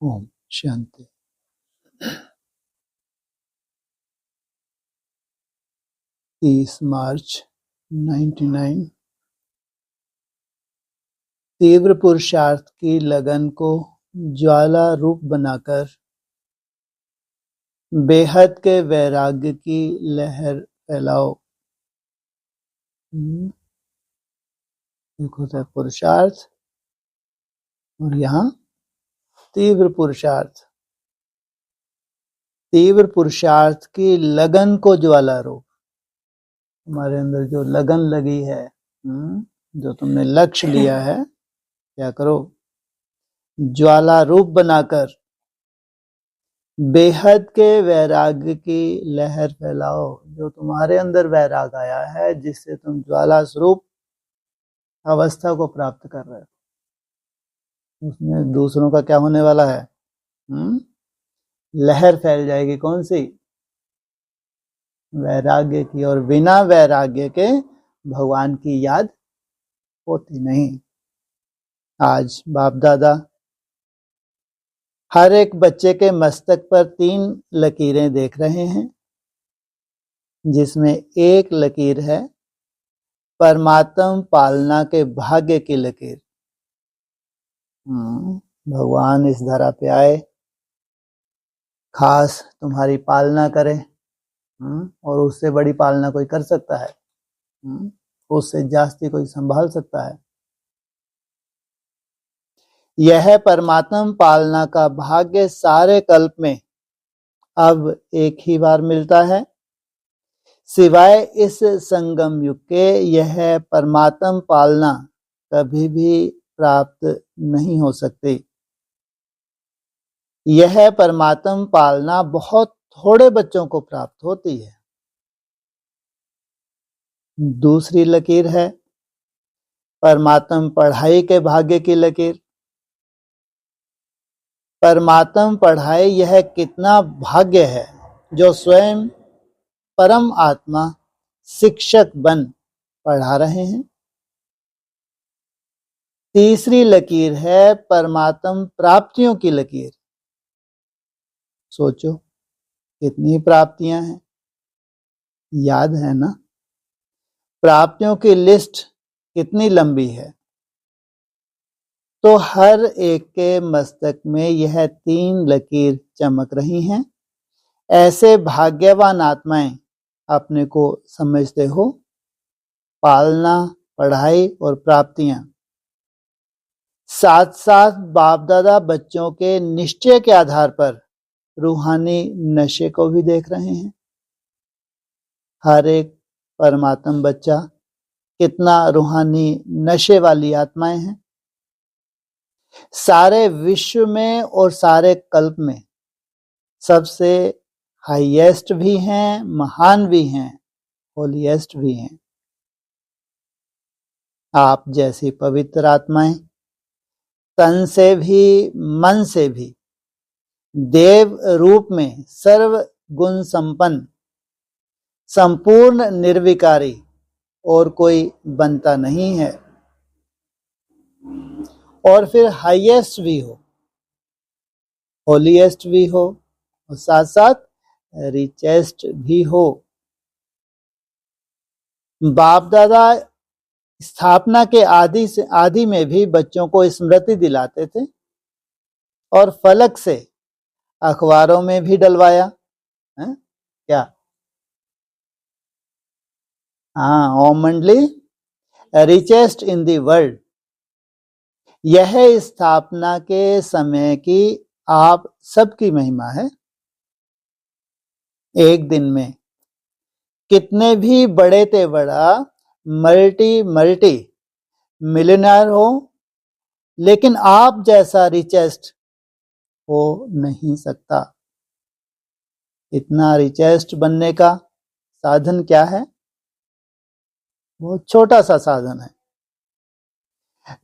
ओम शांति। 30 मार्च 99। तीव्र पुरुषार्थ की लगन को ज्वाला रूप बनाकर बेहद के वैराग्य की लहर फैलाओ। एक होता है पुरुषार्थ और यहाँ तीव्र पुरुषार्थ। तीव्र पुरुषार्थ की लगन को ज्वाला रूप, हमारे अंदर जो लगन लगी है, जो तुमने लक्ष्य लिया है, क्या करो, ज्वाला रूप बनाकर बेहद के वैराग्य की लहर फैलाओ। जो तुम्हारे अंदर वैराग आया है, जिससे तुम ज्वाला स्वरूप अवस्था को प्राप्त कर रहे हो, उसमें दूसरों का क्या होने वाला है? लहर फैल जाएगी। कौन सी? वैराग्य की। और बिना वैराग्य के भगवान की याद होती नहीं। आज बाप दादा हर एक बच्चे के मस्तक पर 3 लकीरें देख रहे हैं, जिसमें एक लकीर है परमात्म पालना के भाग्य की लकीर। भगवान इस धरा पे आए, खास तुम्हारी पालना करे, और उससे बड़ी पालना कोई कर सकता है? उससे जास्ती कोई संभाल सकता है? यह परमात्म पालना का भाग्य सारे कल्प में अब एक ही बार मिलता है। सिवाय इस संगम युग के यह परमात्म पालना कभी भी प्राप्त नहीं हो सकती। यह परमात्म पालना बहुत थोड़े बच्चों को प्राप्त होती है। दूसरी लकीर है परमात्म पढ़ाई के भाग्य की लकीर। परमात्म पढ़ाई यह कितना भाग्य है जो स्वयं परम आत्मा शिक्षक बन पढ़ा रहे हैं। तीसरी लकीर है परमात्म प्राप्तियों की लकीर। सोचो कितनी प्राप्तियां हैं, याद है ना? प्राप्तियों की लिस्ट कितनी लंबी है। तो हर एक के मस्तक में यह 3 लकीर चमक रही हैं। ऐसे भाग्यवान आत्माएं अपने को समझते हो। पालना, पढ़ाई और प्राप्तियां साथ साथ बाप दादा बच्चों के निश्चय के आधार पर रूहानी नशे को भी देख रहे हैं। हर एक परमात्म बच्चा कितना रूहानी नशे वाली आत्माएं हैं। सारे विश्व में और सारे कल्प में सबसे हाईएस्ट भी हैं, महान भी हैं, होलीएस्ट भी हैं। आप जैसी पवित्र आत्माएं तन से भी मन से भी देव रूप में सर्व गुण संपन्न संपूर्ण निर्विकारी और कोई बनता नहीं है। और फिर हाईएस्ट भी हो, होलीएस्ट भी हो, और साथ साथ रिचेस्ट भी हो। बाप दादा स्थापना के आदि में भी बच्चों को स्मृति दिलाते थे और फलक से अखबारों में भी डलवाया है? क्या? हाँ, ओम मंडली रिचेस्ट इन दी वर्ल्ड। यह स्थापना के समय की आप सबकी महिमा है। एक दिन में कितने भी बड़े ते बड़ा मल्टी मिलियनर हो, लेकिन आप जैसा रिचेस्ट हो नहीं सकता। इतना रिचेस्ट बनने का साधन क्या है? बहुत छोटा सा साधन है।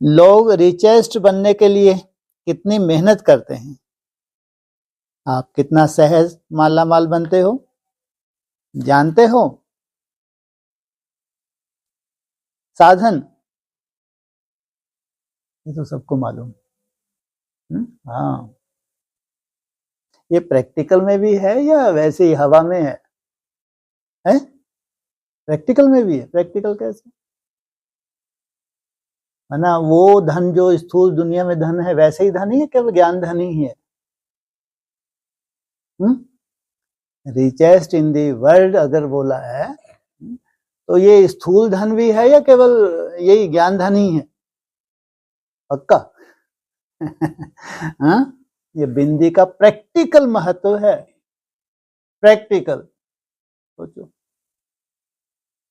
लोग रिचेस्ट बनने के लिए कितनी मेहनत करते हैं। आप कितना सहज माला माल बनते हो, जानते हो? साधन ये तो सबको मालूम। हाँ, ये प्रैक्टिकल में भी है या वैसे ही हवा में है? प्रैक्टिकल में भी है। प्रैक्टिकल कैसे? है ना, वो धन जो स्थूल दुनिया में धन है वैसे ही धन ही है, केवल ज्ञान धन ही है। रिचेस्ट इन दी वर्ल्ड अगर बोला है तो ये स्थूल धन भी है या केवल यही ज्ञान धन ही है? पक्का? हाँ, ये बिंदी का प्रैक्टिकल महत्व है, प्रैक्टिकल सोचो।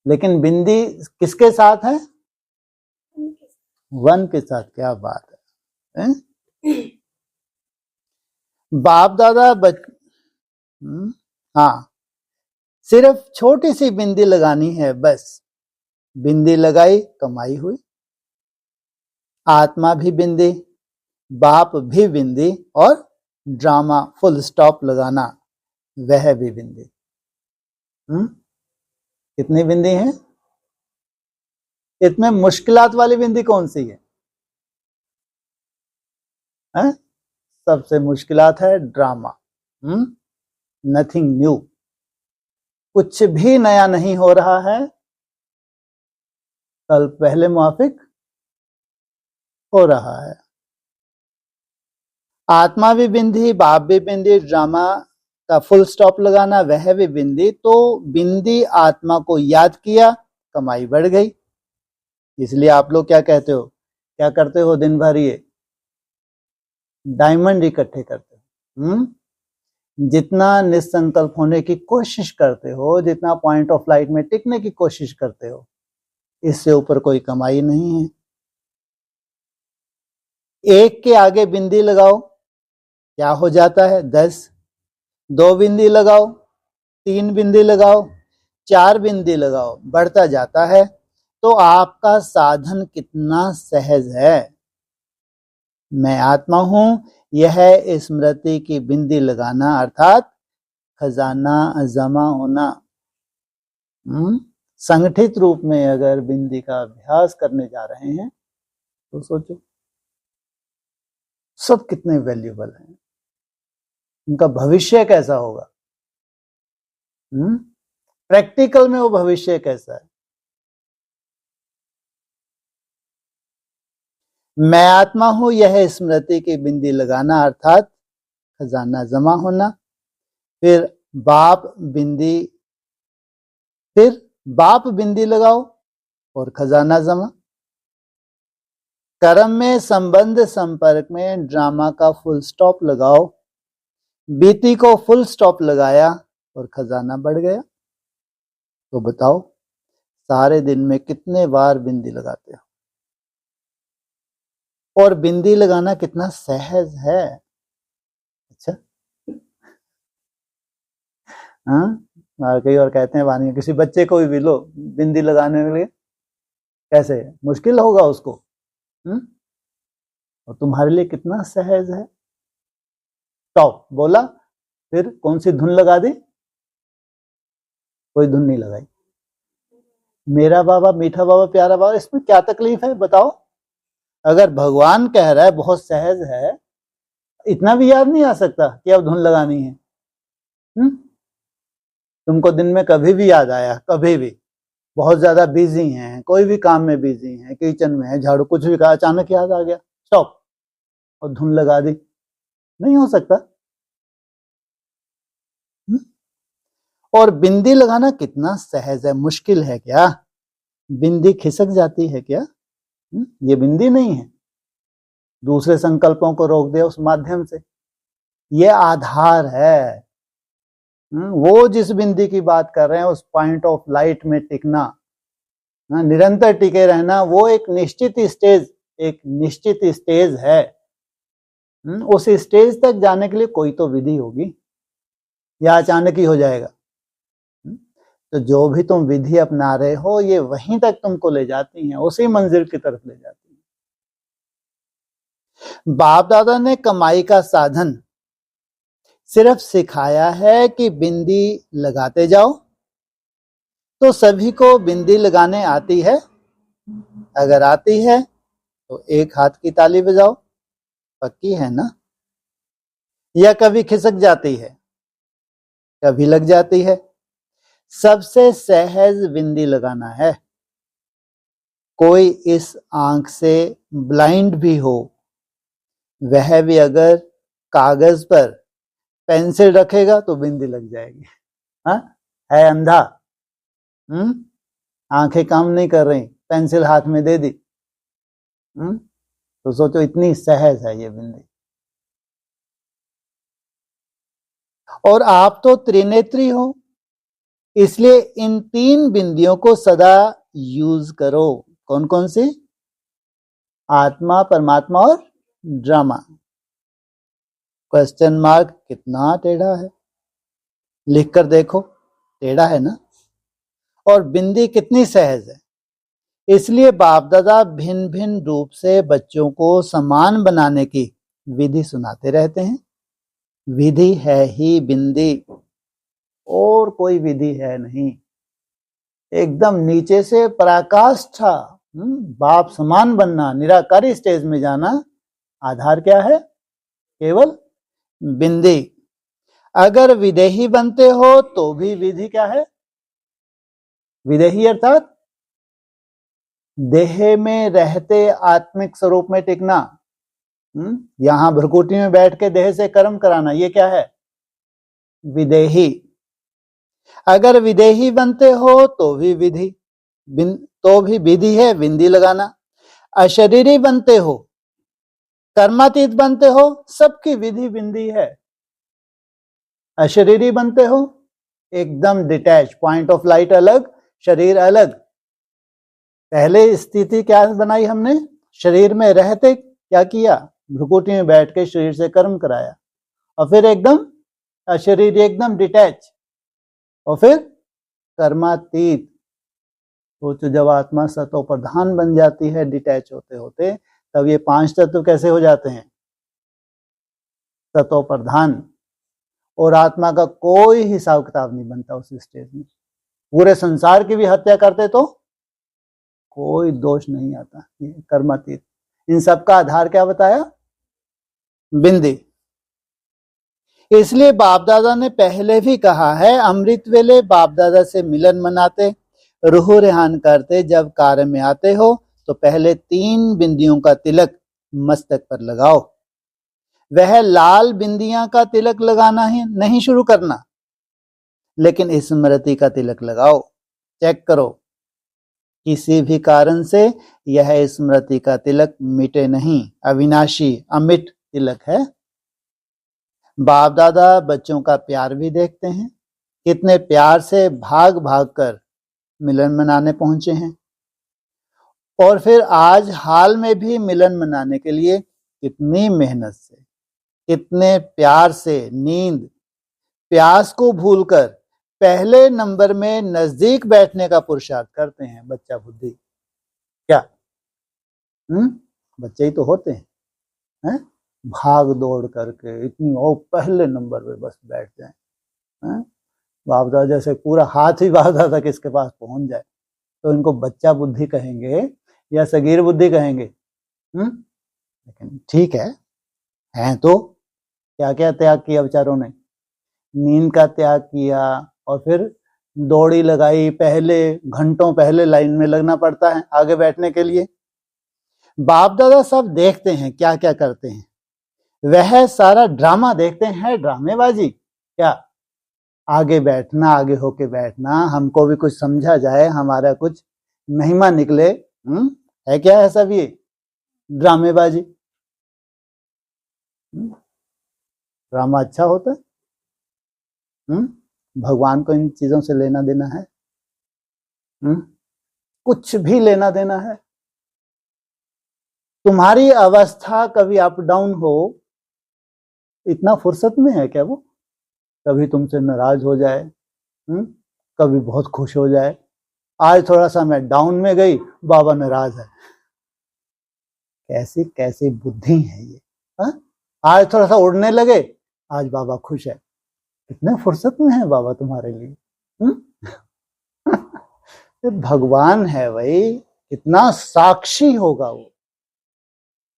लेकिन बिंदी किसके साथ है? वन के साथ। क्या बात है? बाप दादा हाँ, सिर्फ छोटी सी बिंदी लगानी है बस। बिंदी लगाई, कमाई हुई। आत्मा भी बिंदी, बाप भी बिंदी, और ड्रामा फुल स्टॉप लगाना वह भी बिंदी। कितनी बिंदी है? इसमें मुश्किलात वाली बिंदी कौन सी है? सबसे मुश्किलात है ड्रामा। नथिंग न्यू, कुछ भी नया नहीं हो रहा है, कल पहले मुआफिक हो रहा है। आत्मा भी बिंदी, बाप भी बिंदी, ड्रामा का फुल स्टॉप लगाना वह भी बिंदी। तो बिंदी आत्मा को याद किया, कमाई बढ़ गई। इसलिए आप लोग क्या कहते हो, क्या करते हो दिन भर? ये डायमंड इकट्ठे करते हो। जितना निसंकल्प होने की कोशिश करते हो, जितना पॉइंट ऑफ लाइट में टिकने की कोशिश करते हो, इससे ऊपर कोई कमाई नहीं है। एक के आगे बिंदी लगाओ, क्या हो जाता है? 10। 2 बिंदी लगाओ, 3 बिंदी लगाओ, 4 बिंदी लगाओ, बढ़ता जाता है। तो आपका साधन कितना सहज है। मैं आत्मा हूं, यह स्मृति की बिंदी लगाना अर्थात खजाना जमा होना। संगठित रूप में अगर बिंदी का अभ्यास करने जा रहे हैं तो सोचो सब कितने वैल्यूबल हैं, उनका भविष्य कैसा होगा। प्रैक्टिकल में वो भविष्य कैसा है? मैं आत्मा हूं, यह स्मृति की बिंदी लगाना अर्थात खजाना जमा होना। फिर बाप बिंदी लगाओ और खजाना जमा। कर्म में संबंध संपर्क में ड्रामा का फुल स्टॉप लगाओ। बीती को फुल स्टॉप लगाया और खजाना बढ़ गया। तो बताओ सारे दिन में कितने बार बिंदी लगाते हो? और बिंदी लगाना कितना सहज है। अच्छा, हाँ, कई और कहते हैं वाणी, किसी बच्चे को भी लो बिंदी लगाने के लिए, कैसे मुश्किल होगा उसको। और तुम्हारे लिए कितना सहज है। टॉप बोला, फिर कौन सी धुन लगा दी? कोई धुन नहीं लगाई। मेरा बाबा, मीठा बाबा, प्यारा बाबा, इसमें क्या तकलीफ है बताओ? अगर भगवान कह रहा है बहुत सहज है, इतना भी याद नहीं आ सकता कि अब धुन लगानी है? तुमको दिन में कभी भी याद आया? कभी भी बहुत ज्यादा बिजी हैं, कोई भी काम में बिजी हैं, किचन में है, झाड़ू, कुछ भी कहा, अचानक याद आ गया, स्टॉप, और धुन लगा दी? नहीं हो सकता। और बिंदी लगाना कितना सहज है। मुश्किल है क्या? बिंदी खिसक जाती है क्या? ये बिंदी नहीं है, दूसरे संकल्पों को रोक दिया उस माध्यम से। ये आधार है। वो जिस बिंदी की बात कर रहे हैं, उस पॉइंट ऑफ लाइट में टिकना, निरंतर टिके रहना, वो एक निश्चित स्टेज है। उस स्टेज तक जाने के लिए कोई तो विधि होगी, या अचानक ही हो जाएगा? तो जो भी तुम विधि अपना रहे हो, ये वहीं तक तुमको ले जाती हैं, उसी मंजिल की तरफ ले जाती हैं। बाप दादा ने कमाई का साधन सिर्फ सिखाया है कि बिंदी लगाते जाओ। तो सभी को बिंदी लगाने आती है? अगर आती है तो एक हाथ की ताली बजाओ। पक्की है ना? या कभी खिसक जाती है, कभी लग जाती है। सबसे सहज बिंदी लगाना है। कोई इस आंख से ब्लाइंड भी हो, वह भी अगर कागज पर पेंसिल रखेगा तो बिंदी लग जाएगी। हाँ, है अंधा, आंखें काम नहीं कर रही, पेंसिल हाथ में दे दी, तो सोचो इतनी सहज है ये बिंदी। और आप तो त्रिनेत्री हो, इसलिए इन 3 बिंदियों को सदा यूज करो। कौन कौन सी? आत्मा, परमात्मा और ड्रामा। क्वेश्चन मार्क कितना टेढ़ा है, लिखकर देखो, टेढ़ा है ना। और बिंदी कितनी सहज है। इसलिए बाप दादा भिन्न भिन्न रूप से बच्चों को समान बनाने की विधि सुनाते रहते हैं। विधि है ही बिंदी, और कोई विधि है नहीं। एकदम नीचे से पराकाष्ठा, बाप समान बनना, निराकारी स्टेज में जाना, आधार क्या है? केवल बिंदी। अगर विदेही बनते हो तो भी विधि क्या है? विदेही अर्थात देह में रहते आत्मिक स्वरूप में टिकना। यहां भ्रकुटी में बैठ के देह से कर्म कराना, ये क्या है? विदेही। अगर विदेही बनते हो तो भी विधि, तो भी विधि है बिंदी लगाना। अशरीरी बनते हो, कर्मातीत बनते हो, सबकी विधि बिंदी है। अशरीरी बनते हो, एकदम डिटैच, पॉइंट ऑफ लाइट अलग, शरीर अलग। पहले स्थिति क्या बनाई हमने? शरीर में रहते क्या किया? भ्रुकुटी में बैठ के शरीर से कर्म कराया, और फिर एकदम अशरीरी, एकदम डिटैच, और फिर कर्मातीत। तो जब आत्मा सतो प्रधान बन जाती है डिटैच होते होते, तब ये 5 तत्व कैसे हो जाते हैं? सतो प्रधान। और आत्मा का कोई हिसाब किताब नहीं बनता उस स्टेज में। पूरे संसार की भी हत्या करते तो कोई दोष नहीं आता। कर्मातीत। इन सब का आधार क्या बताया? बिंदी। इसलिए बाप दादा ने पहले भी कहा है, अमृत वेले बाप दादा से मिलन मनाते, रूह रेहान करते, जब कार्य में आते हो तो पहले 3 बिंदियों का तिलक मस्तक पर लगाओ। वह लाल बिंदियां का तिलक लगाना ही नहीं शुरू करना, लेकिन स्मृति का तिलक लगाओ। चेक करो, किसी भी कारण से यह स्मृति का तिलक मिटे नहीं, अविनाशी अमिट तिलक है। बाप दादा बच्चों का प्यार भी देखते हैं, कितने प्यार से भाग भाग कर मिलन मनाने पहुंचे हैं। और फिर आज हाल में भी मिलन मनाने के लिए कितनी मेहनत से, कितने प्यार से, नींद प्यास को भूलकर पहले नंबर में नजदीक बैठने का पुरुषार्थ करते हैं बच्चा बुद्धि। क्या बच्चे ही तो होते हैं, भाग दौड़ करके इतनी पहले नंबर पे बस बैठ जाए। बाप दादा जैसे पूरा हाथ ही बाप दादा किसके पास पहुंच जाए, तो इनको बच्चा बुद्धि कहेंगे या सगीर बुद्धि कहेंगे? लेकिन ठीक है तो क्या क्या त्याग किया बेचारों ने? नींद का त्याग किया, और फिर दौड़ी लगाई, पहले घंटों पहले लाइन में लगना पड़ता है आगे बैठने के लिए। बाप दादा सब देखते हैं क्या क्या करते हैं, वह सारा ड्रामा देखते हैं, ड्रामेबाजी। क्या आगे बैठना, आगे होके बैठना, हमको भी कुछ समझा जाए, हमारा कुछ महिमा निकले, है क्या ऐसा भी? ड्रामेबाजी। ड्रामा अच्छा होता है? भगवान को इन चीजों से लेना देना है? कुछ भी लेना देना है? तुम्हारी अवस्था कभी अप डाउन हो, इतना फुर्सत में है क्या वो? कभी तुमसे नाराज हो जाए, कभी बहुत खुश हो जाए। आज थोड़ा सा मैं डाउन में गई, बाबा नाराज है। कैसी कैसी बुद्धि है ये? आज थोड़ा सा उड़ने लगे, आज बाबा खुश है। कितने फुर्सत में है बाबा तुम्हारे लिए। भगवान है भाई, कितना साक्षी होगा वो,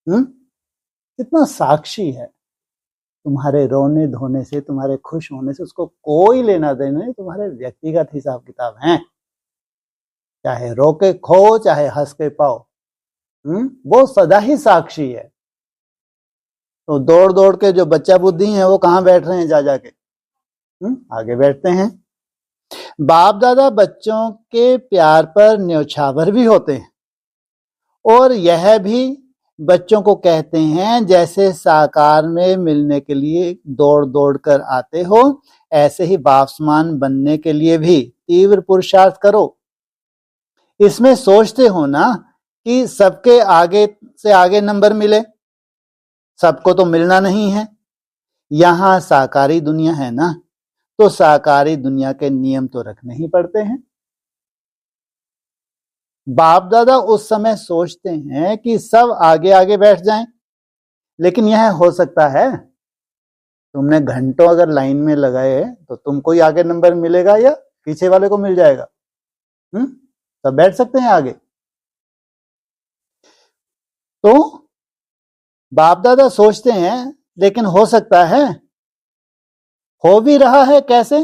कितना साक्षी है। तुम्हारे रोने धोने से, तुम्हारे खुश होने से उसको कोई लेना देना नहीं। तुम्हारे व्यक्तिगत हिसाब किताब हैं, चाहे रो के खो चाहे हंस के पाओ, वो सदा ही साक्षी है। तो दौड़ दौड़ के जो बच्चा बुद्धि है वो कहाँ बैठ रहे हैं, जा जाके आगे बैठते हैं। बाप दादा बच्चों के प्यार पर न्यौछावर भी होते हैं और यह भी बच्चों को कहते हैं जैसे साकार में मिलने के लिए दौड़ दौड़ कर आते हो, ऐसे ही बापसमान बनने के लिए भी तीव्र पुरुषार्थ करो। इसमें सोचते हो ना कि सबके आगे से आगे नंबर मिले, सबको तो मिलना नहीं है। यहां साकारी दुनिया है ना, तो साकारी दुनिया के नियम तो रखने ही पड़ते हैं। बाप दादा उस समय सोचते हैं कि सब आगे आगे बैठ जाएं, लेकिन यह हो सकता है? तुमने घंटों अगर लाइन में लगाए तो तुमको ही आगे नंबर मिलेगा या पीछे वाले को मिल जाएगा? सब बैठ सकते हैं आगे। तो बाप दादा सोचते हैं, लेकिन हो सकता है? हो भी रहा है। कैसे?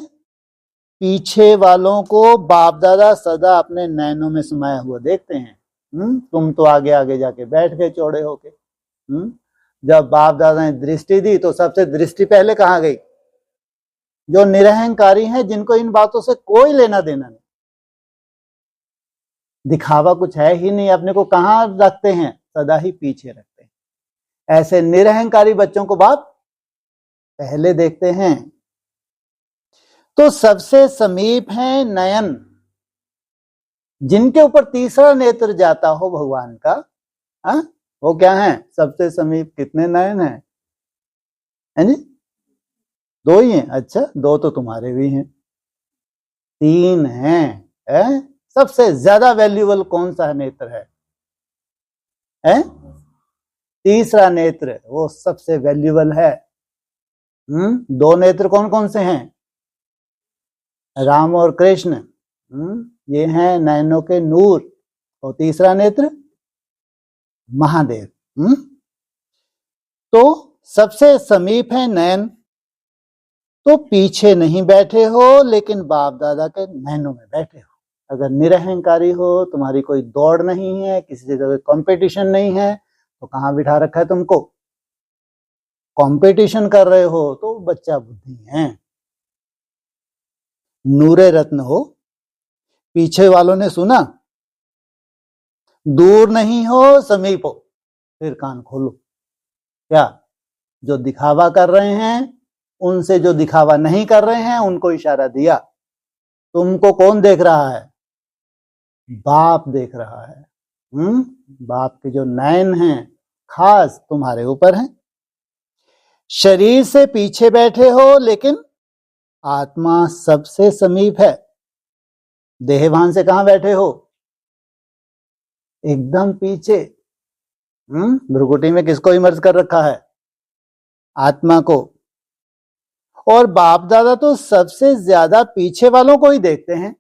पीछे वालों को बाप दादा सदा अपने नैनों में समाया हुआ देखते हैं। तुम तो आगे आगे जाके बैठ गए चौड़े होके। जब बाप दादा ने दृष्टि दी तो सबसे दृष्टि पहले कहाँ गई? जो निरहंकारी हैं, जिनको इन बातों से कोई लेना देना नहीं, दिखावा कुछ है ही नहीं, अपने को कहाँ रखते हैं? सदा ही पीछे रखते हैं। ऐसे निरहंकारी बच्चों को बाप पहले देखते हैं। तो सबसे समीप है नयन, जिनके ऊपर तीसरा नेत्र जाता हो भगवान का। वो क्या है? सबसे समीप। कितने नयन है जी? 2 ही हैं। अच्छा, 2 तो तुम्हारे भी हैं। 3 हैं। सबसे ज्यादा वैल्यूएबल कौन सा नेत्र है? तीसरा नेत्र, वो सबसे वैल्यूएबल है। 2 नेत्र कौन कौन से हैं? राम और कृष्ण। ये हैं नयनों के नूर। और तीसरा नेत्र महादेव। तो सबसे समीप है नयन, तो पीछे नहीं बैठे हो, लेकिन बाप दादा के नैनों में बैठे हो। अगर निरहंकारी हो, तुम्हारी कोई दौड़ नहीं है, किसी से कोई कंपटीशन नहीं है, तो कहाँ बिठा रखा है तुमको? कंपटीशन कर रहे हो तो बच्चा बुद्धि है। नूरे रत्न हो। पीछे वालों ने सुना, दूर नहीं हो समीप हो, फिर कान खोलो। क्या? जो दिखावा कर रहे हैं उनसे जो दिखावा नहीं कर रहे हैं उनको इशारा दिया। तुमको कौन देख रहा है? बाप देख रहा है। बाप के जो नयन हैं खास तुम्हारे ऊपर हैं। शरीर से पीछे बैठे हो, लेकिन आत्मा सबसे समीप है। देहभान से कहां बैठे हो? एकदम पीछे। भ्रुकुटी में किसको इमर्ज कर रखा है? आत्मा को। और बाप दादा तो सबसे ज्यादा पीछे वालों को ही देखते हैं,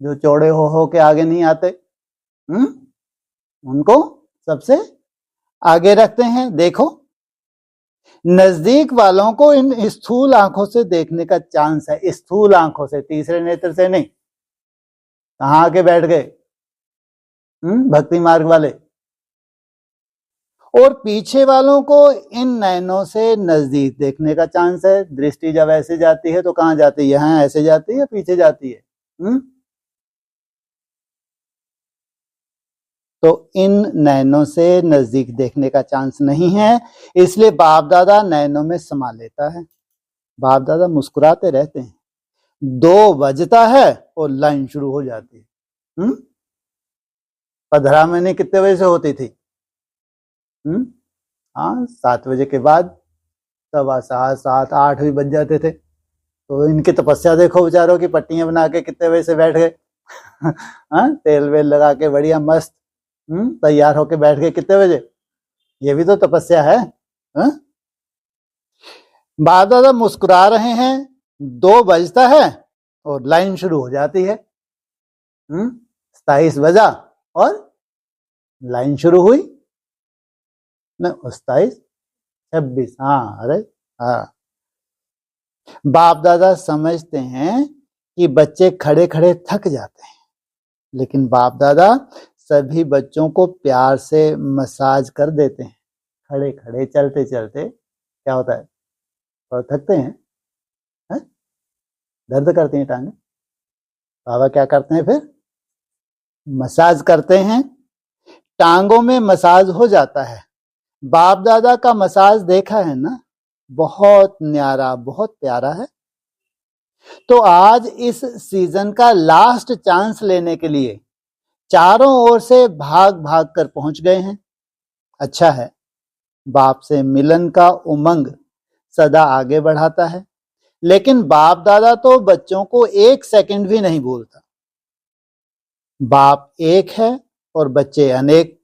जो चौड़े हो के आगे नहीं आते। उनको सबसे आगे रखते हैं। देखो, नजदीक वालों को इन स्थूल आंखों से देखने का चांस है। स्थूल आंखों से, तीसरे नेत्र से नहीं। कहां आके बैठ गए? भक्ति मार्ग वाले। और पीछे वालों को इन नयनों से नजदीक देखने का चांस है। दृष्टि जब ऐसे जाती है तो कहां जाती है? यहां ऐसे जाती है, पीछे जाती है। तो इन नयनों से नजदीक देखने का चांस नहीं है, इसलिए बाप दादा नयनों में समा लेता है। बाप दादा मुस्कुराते रहते हैं। 2 बजता है और लाइन शुरू हो जाती है। 15 महीने कितने बजे से होती थी? 7 बजे के बाद 7:15, 7, 8 भी बज जाते थे। तो इनकी तपस्या देखो बेचारों की। पट्टियां बना के कितने बजे से बैठ गए। तेल वेल लगा के बढ़िया मस्त तैयार होके बैठ गए कितने बजे? ये भी तो तपस्या है। बाप दादा मुस्कुरा रहे हैं। 2 बजता है और लाइन शुरू हो जाती है। 27 बजा और लाइन शुरू हुई। 27, 26, हाँ, अरे हाँ। बाप दादा समझते हैं कि बच्चे खड़े खड़े थक जाते हैं, लेकिन बाप दादा सभी बच्चों को प्यार से मसाज कर देते हैं। खड़े खड़े चलते चलते क्या होता है, और थकते हैं, है? दर्द करती हैं टांगे। बाबा क्या करते हैं फिर, मसाज करते हैं, टांगों में मसाज हो जाता है। बाप दादा का मसाज देखा है ना, बहुत न्यारा, बहुत प्यारा है। तो आज इस सीजन का लास्ट चांस लेने के लिए चारों ओर से भाग भाग कर पहुंच गए हैं। अच्छा है, बाप से मिलन का उमंग सदा आगे बढ़ाता है, लेकिन बाप दादा तो बच्चों को एक सेकंड भी नहीं भूलता। बाप एक है और बच्चे अनेक,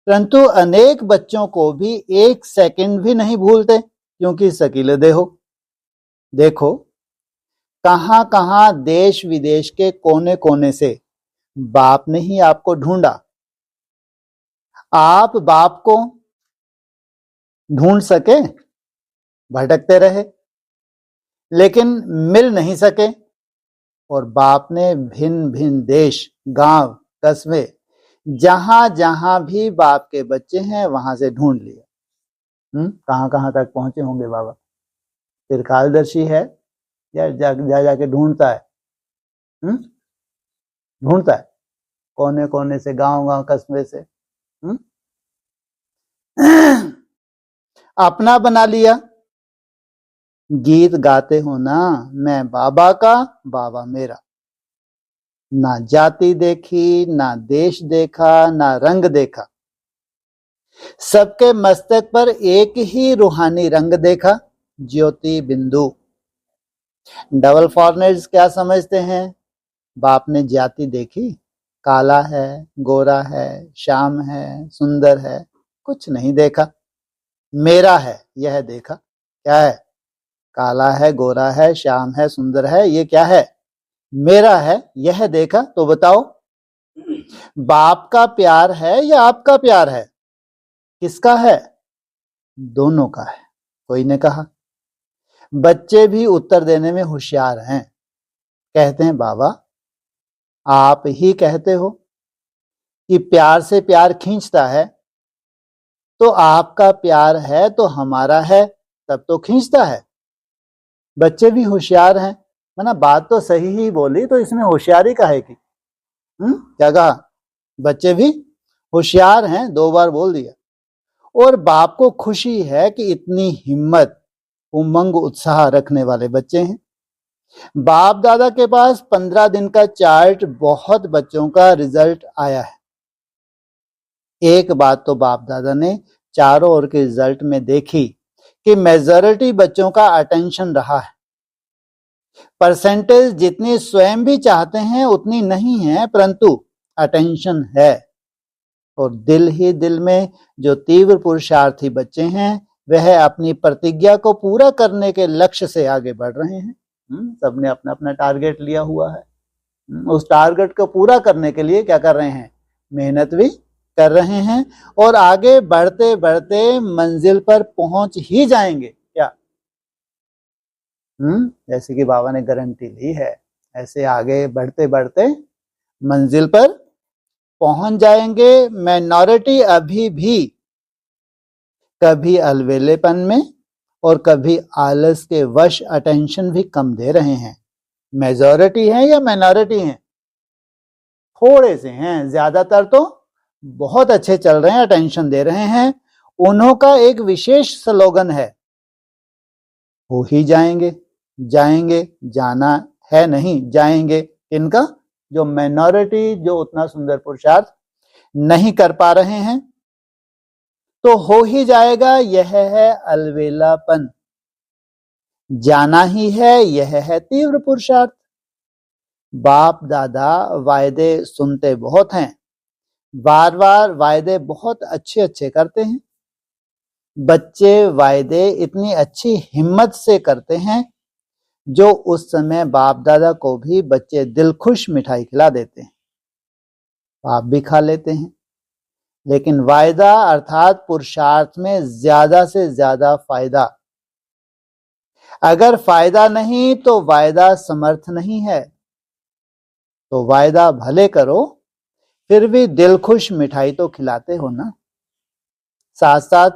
परंतु अनेक बच्चों को भी एक सेकंड भी नहीं भूलते, क्योंकि सकीले देहो। देखो कहां कहां देश विदेश के कोने कोने से बाप ने ही आपको ढूंढा। आप बाप को ढूंढ सके, भटकते रहे, लेकिन मिल नहीं सके, और बाप ने भिन्न भिन्न देश, गांव, कस्बे, जहां जहां भी बाप के बच्चे हैं वहां से ढूंढ लिया। कहां कहां तक पहुंचे होंगे बाबा। त्रिकालदर्शी है या जाके ढूंढता है, ढूंढता है कोने कोने से, गांव गांव, कस्बे से। अपना बना लिया। गीत गाते हो ना, मैं बाबा का, बाबा मेरा। ना जाति देखी, ना देश देखा, ना रंग देखा, सबके मस्तक पर एक ही रूहानी रंग देखा, ज्योति बिंदु। डबल फॉरनर्स क्या समझते हैं, बाप ने जाति देखी, काला है, गोरा है, श्याम है, सुंदर है, कुछ नहीं देखा। मेरा है यह देखा। क्या है, काला है, गोरा है, श्याम है, सुंदर है, ये क्या है, मेरा है, यह देखा। तो बताओ, बाप का प्यार है या आपका प्यार है, किसका है, दोनों का है। कोई ने कहा। बच्चे भी उत्तर देने में होशियार हैं। कहते हैं बाबा आप ही कहते हो कि प्यार से प्यार खींचता है, तो आपका प्यार है तो हमारा है, तब तो खींचता है। बच्चे भी होशियार हैं, मैंने बात तो सही ही बोली, तो इसमें होशियारी काहे की। क्या कहा, बच्चे भी होशियार हैं, 2 बार बोल दिया। और बाप को खुशी है कि इतनी हिम्मत, उमंग, उत्साह रखने वाले बच्चे हैं। बाप दादा के पास 15 दिन का चार्ट, बहुत बच्चों का रिजल्ट आया है। एक बात तो बाप दादा ने चारों ओर के रिजल्ट में देखी कि मेजॉरिटी बच्चों का अटेंशन रहा है। परसेंटेज जितनी स्वयं भी चाहते हैं उतनी नहीं है, परंतु अटेंशन है। और दिल ही दिल में जो तीव्र पुरुषार्थी बच्चे हैं, वह अपनी प्रतिज्ञा को पूरा करने के लक्ष्य से आगे बढ़ रहे हैं। सबने अपना अपना टारगेट लिया हुआ है। उस टारगेट को पूरा करने के लिए क्या कर रहे हैं, मेहनत भी कर रहे हैं, और आगे बढ़ते बढ़ते मंजिल पर पहुंच ही जाएंगे। क्या जैसे कि बाबा ने गारंटी ली है, ऐसे आगे बढ़ते बढ़ते मंजिल पर पहुंच जाएंगे। माइनॉरिटी अभी भी कभी अलवेलेपन में और कभी आलस के वश अटेंशन भी कम दे रहे हैं। मेजॉरिटी है या माइनॉरिटी है, थोड़े से हैं, ज्यादातर तो बहुत अच्छे चल रहे हैं, अटेंशन दे रहे हैं। उन्हों का एक विशेष स्लोगन है, हो ही जाएंगे, जाएंगे, जाना है नहीं, जाएंगे। इनका जो माइनॉरिटी, जो उतना सुंदर पुरुषार्थ नहीं कर पा रहे हैं, तो हो ही जाएगा। यह है अलवेलापन, जाना ही है, यह है तीव्र पुरुषार्थ। बाप दादा वायदे सुनते बहुत हैं, बार बार वायदे बहुत अच्छे अच्छे करते हैं। बच्चे वायदे इतनी अच्छी हिम्मत से करते हैं, जो उस समय बाप दादा को भी बच्चे दिल खुश मिठाई खिला देते हैं। आप भी खा लेते हैं। लेकिन वायदा अर्थात पुरुषार्थ में ज्यादा से ज्यादा फायदा। अगर फायदा नहीं तो वायदा समर्थ नहीं है। तो वायदा भले करो, फिर भी दिल खुश मिठाई तो खिलाते हो ना। साथ साथ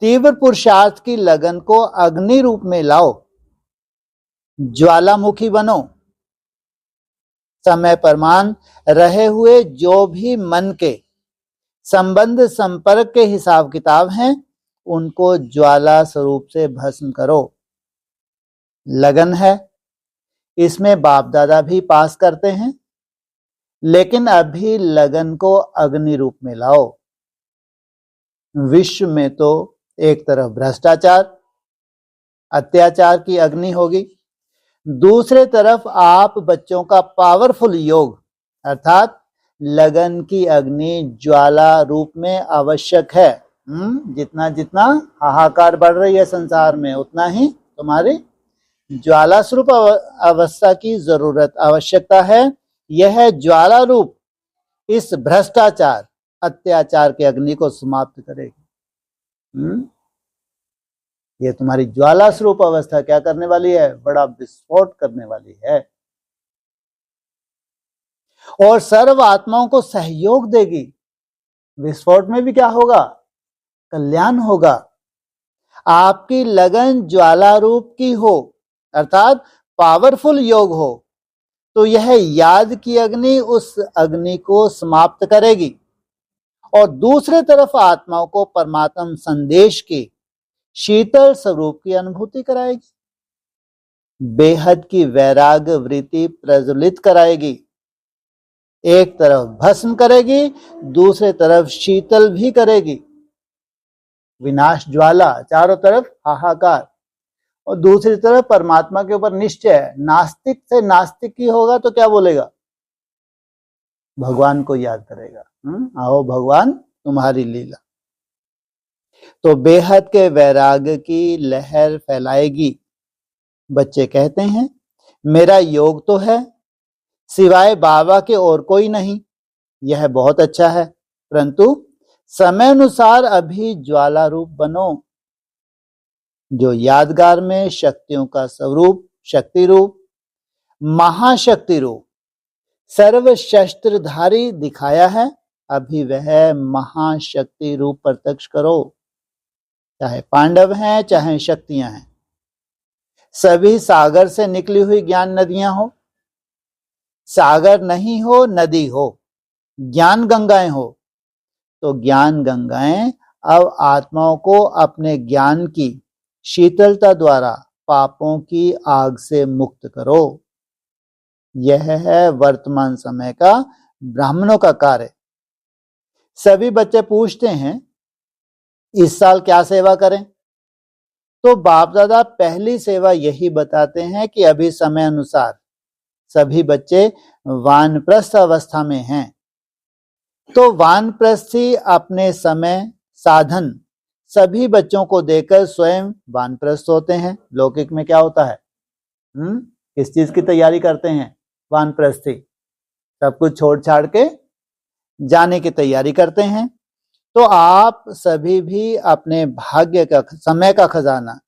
तीव्र पुरुषार्थ की लगन को अग्नि रूप में लाओ, ज्वालामुखी बनो। समय प्रमाण रहे हुए जो भी मन के संबंध संपर्क के हिसाब किताब हैं, उनको ज्वाला स्वरूप से भस्म करो। लगन है, इसमें बाप दादा भी पास करते हैं, लेकिन अभी लगन को अग्नि रूप में लाओ। विश्व में तो एक तरफ भ्रष्टाचार अत्याचार की अग्नि होगी, दूसरे तरफ आप बच्चों का पावरफुल योग अर्थात लगन की अग्नि ज्वाला रूप में आवश्यक है। जितना जितना हाहाकार बढ़ रही है संसार में, उतना ही तुम्हारी ज्वाला स्वरूप अवस्था की जरूरत आवश्यकता है। यह ज्वाला रूप इस भ्रष्टाचार अत्याचार के अग्नि को समाप्त करेगी। ये तुम्हारी ज्वाला स्वरूप अवस्था क्या करने वाली है? बड़ा विस्फोट करने वाली है और सर्व आत्माओं को सहयोग देगी। विस्फोट में भी क्या होगा? कल्याण होगा। आपकी लगन ज्वाला रूप की हो अर्थात पावरफुल योग हो, तो यह याद की अग्नि उस अग्नि को समाप्त करेगी और दूसरे तरफ आत्माओं को परमात्म संदेश के शीतल स्वरूप की अनुभूति कराएगी, बेहद की वैराग्य वृत्ति प्रज्वलित कराएगी। एक तरफ भस्म करेगी, दूसरे तरफ शीतल भी करेगी। विनाश ज्वाला, चारों तरफ हाहाकार, और दूसरी तरफ परमात्मा के ऊपर निश्चय। नास्तिक से नास्तिक ही होगा तो क्या बोलेगा? भगवान को याद करेगा। आओ भगवान तुम्हारी लीला। तो बेहद के वैराग्य की लहर फैलाएगी। बच्चे कहते हैं मेरा योग तो है, सिवाय बाबा के और कोई नहीं। यह बहुत अच्छा है, परंतु समय अनुसार अभी ज्वाला रूप बनो, जो यादगार में शक्तियों का स्वरूप, शक्ति रूप, महाशक्ति रूप, सर्व शस्त्रधारी दिखाया है। अभी वह महाशक्ति रूप प्रत्यक्ष करो। चाहे पांडव हैं, चाहे शक्तियां हैं, सभी सागर से निकली हुई ज्ञान नदियां हो, सागर नहीं हो नदी हो, ज्ञान गंगाएं हो, तो ज्ञान गंगाएं अब आत्माओं को अपने ज्ञान की शीतलता द्वारा पापों की आग से मुक्त करो। यह है वर्तमान समय का ब्राह्मणों का कार्य। सभी बच्चे पूछते हैं इस साल क्या सेवा करें, तो बाप दादा पहली सेवा यही बताते हैं कि अभी समय अनुसार सभी बच्चे वानप्रस्थ अवस्था में हैं, तो वानप्रस्थी अपने समय साधन सभी बच्चों को देकर स्वयं वानप्रस्थ होते हैं। लौकिक में क्या होता है? किस चीज की तैयारी करते हैं? वानप्रस्थी, सब कुछ छोड़ छाड़ के जाने की तैयारी करते हैं। तो आप सभी भी अपने भाग्य का, समय का खजाना,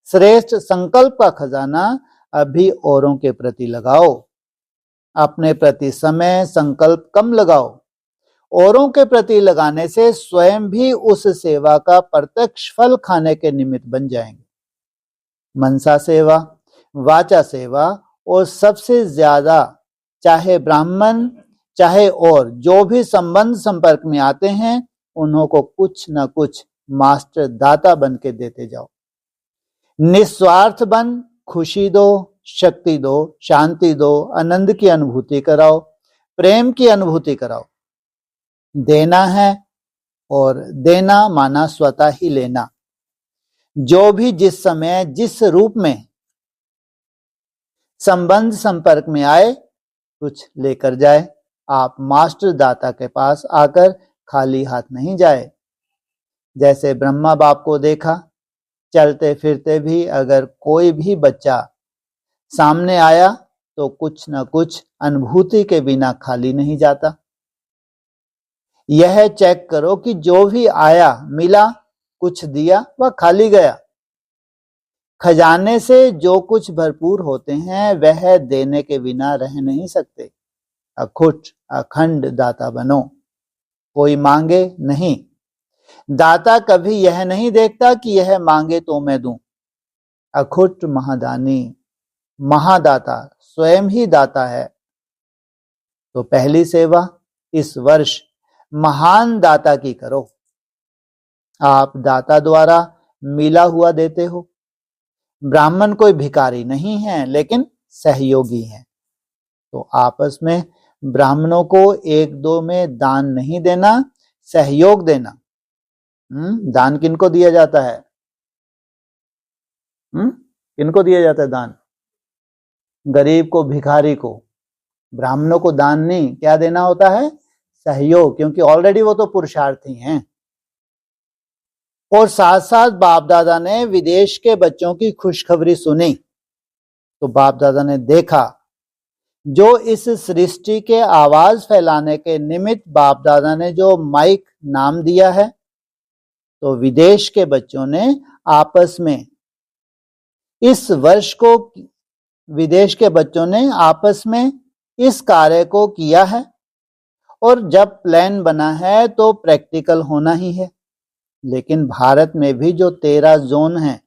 श्रेष्ठ संकल्प का खजाना अभी औरों के प्रति लगाओ। अपने प्रति समय संकल्प कम लगाओ। औरों के प्रति लगाने से स्वयं भी उस सेवा का प्रत्यक्ष फल खाने के निमित्त बन जाएंगे। मनसा सेवा, वाचा सेवा और सबसे ज्यादा चाहे ब्राह्मण चाहे और जो भी संबंध संपर्क में आते हैं, उन्हों को कुछ न कुछ मास्टर दाता बन के देते जाओ। निस्वार्थ बन खुशी दो, शक्ति दो, शांति दो, आनंद की अनुभूति कराओ, प्रेम की अनुभूति कराओ। देना है और देना माना स्वतः ही लेना। जो भी जिस समय जिस रूप में संबंध संपर्क में आए, कुछ लेकर जाए। आप मास्टर दाता के पास आकर खाली हाथ नहीं जाए। जैसे ब्रह्मा बाप को देखा, चलते फिरते भी अगर कोई भी बच्चा सामने आया तो कुछ न कुछ अनुभूति के बिना खाली नहीं जाता। यह चेक करो कि जो भी आया मिला, कुछ दिया वह खाली गया। खजाने से जो कुछ भरपूर होते हैं वह देने के बिना रह नहीं सकते। अखुट अखंड दाता बनो, कोई मांगे नहीं। दाता कभी यह नहीं देखता कि यह मांगे तो मैं दूं। अखुट महादानी, महादाता स्वयं ही दाता है। तो पहली सेवा इस वर्ष महान दाता की करो। आप दाता द्वारा मिला हुआ देते हो। ब्राह्मण कोई भिखारी नहीं है लेकिन सहयोगी है। तो आपस में ब्राह्मणों को एक दो में दान नहीं देना, सहयोग देना। दान किनको दिया जाता है? किनको दिया जाता है दान? गरीब को, भिखारी को। ब्राह्मणों को दान नहीं, क्या देना होता है? सहयोग, क्योंकि ऑलरेडी वो तो पुरुषार्थी हैं। और साथ साथ बाप दादा ने विदेश के बच्चों की खुशखबरी सुनी तो बाप दादा ने देखा जो इस सृष्टि के आवाज फैलाने के निमित्त बाप दादा ने जो माइक नाम दिया है, तो विदेश के बच्चों ने आपस में इस वर्ष को, विदेश के बच्चों ने आपस में इस कार्य को किया है। और जब प्लान बना है तो प्रैक्टिकल होना ही है। लेकिन भारत में भी जो 13 जोन हैं,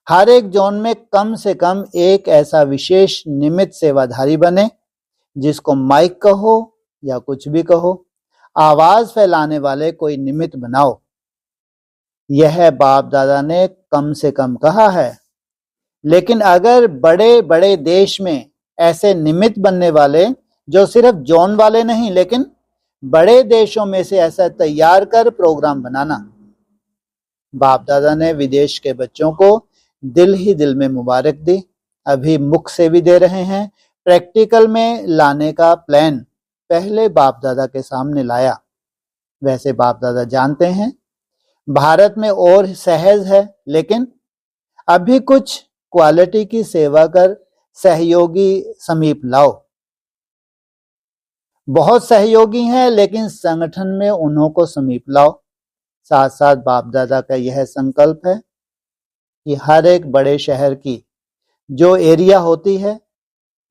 हर एक जोन में कम से कम एक ऐसा विशेष निमित्त सेवाधारी बने, जिसको माइक कहो या कुछ भी कहो, आवाज फैलाने वाले कोई निमित्त बनाओ। यह बाप दादा ने कम से कम कहा है। लेकिन अगर बड़े बड़े देश में ऐसे निमित्त बनने वाले, जो सिर्फ जोन वाले नहीं लेकिन बड़े देशों में से ऐसा तैयार कर प्रोग्राम बनाना। बाप दादा ने विदेश के बच्चों को दिल ही दिल में मुबारक दी। अभी मुख से भी दे रहे हैं। प्रैक्टिकल में लाने का प्लान पहले बाप दादा के सामने लाया। वैसे बाप दादा जानते हैं भारत में और सहज है, लेकिन अभी कुछ क्वालिटी की सेवा कर सहयोगी समीप लाओ। बहुत सहयोगी हैं लेकिन संगठन में उन्हों को समीप लाओ। साथ साथ बाप दादा का यह संकल्प है कि हर एक बड़े शहर की जो एरिया होती है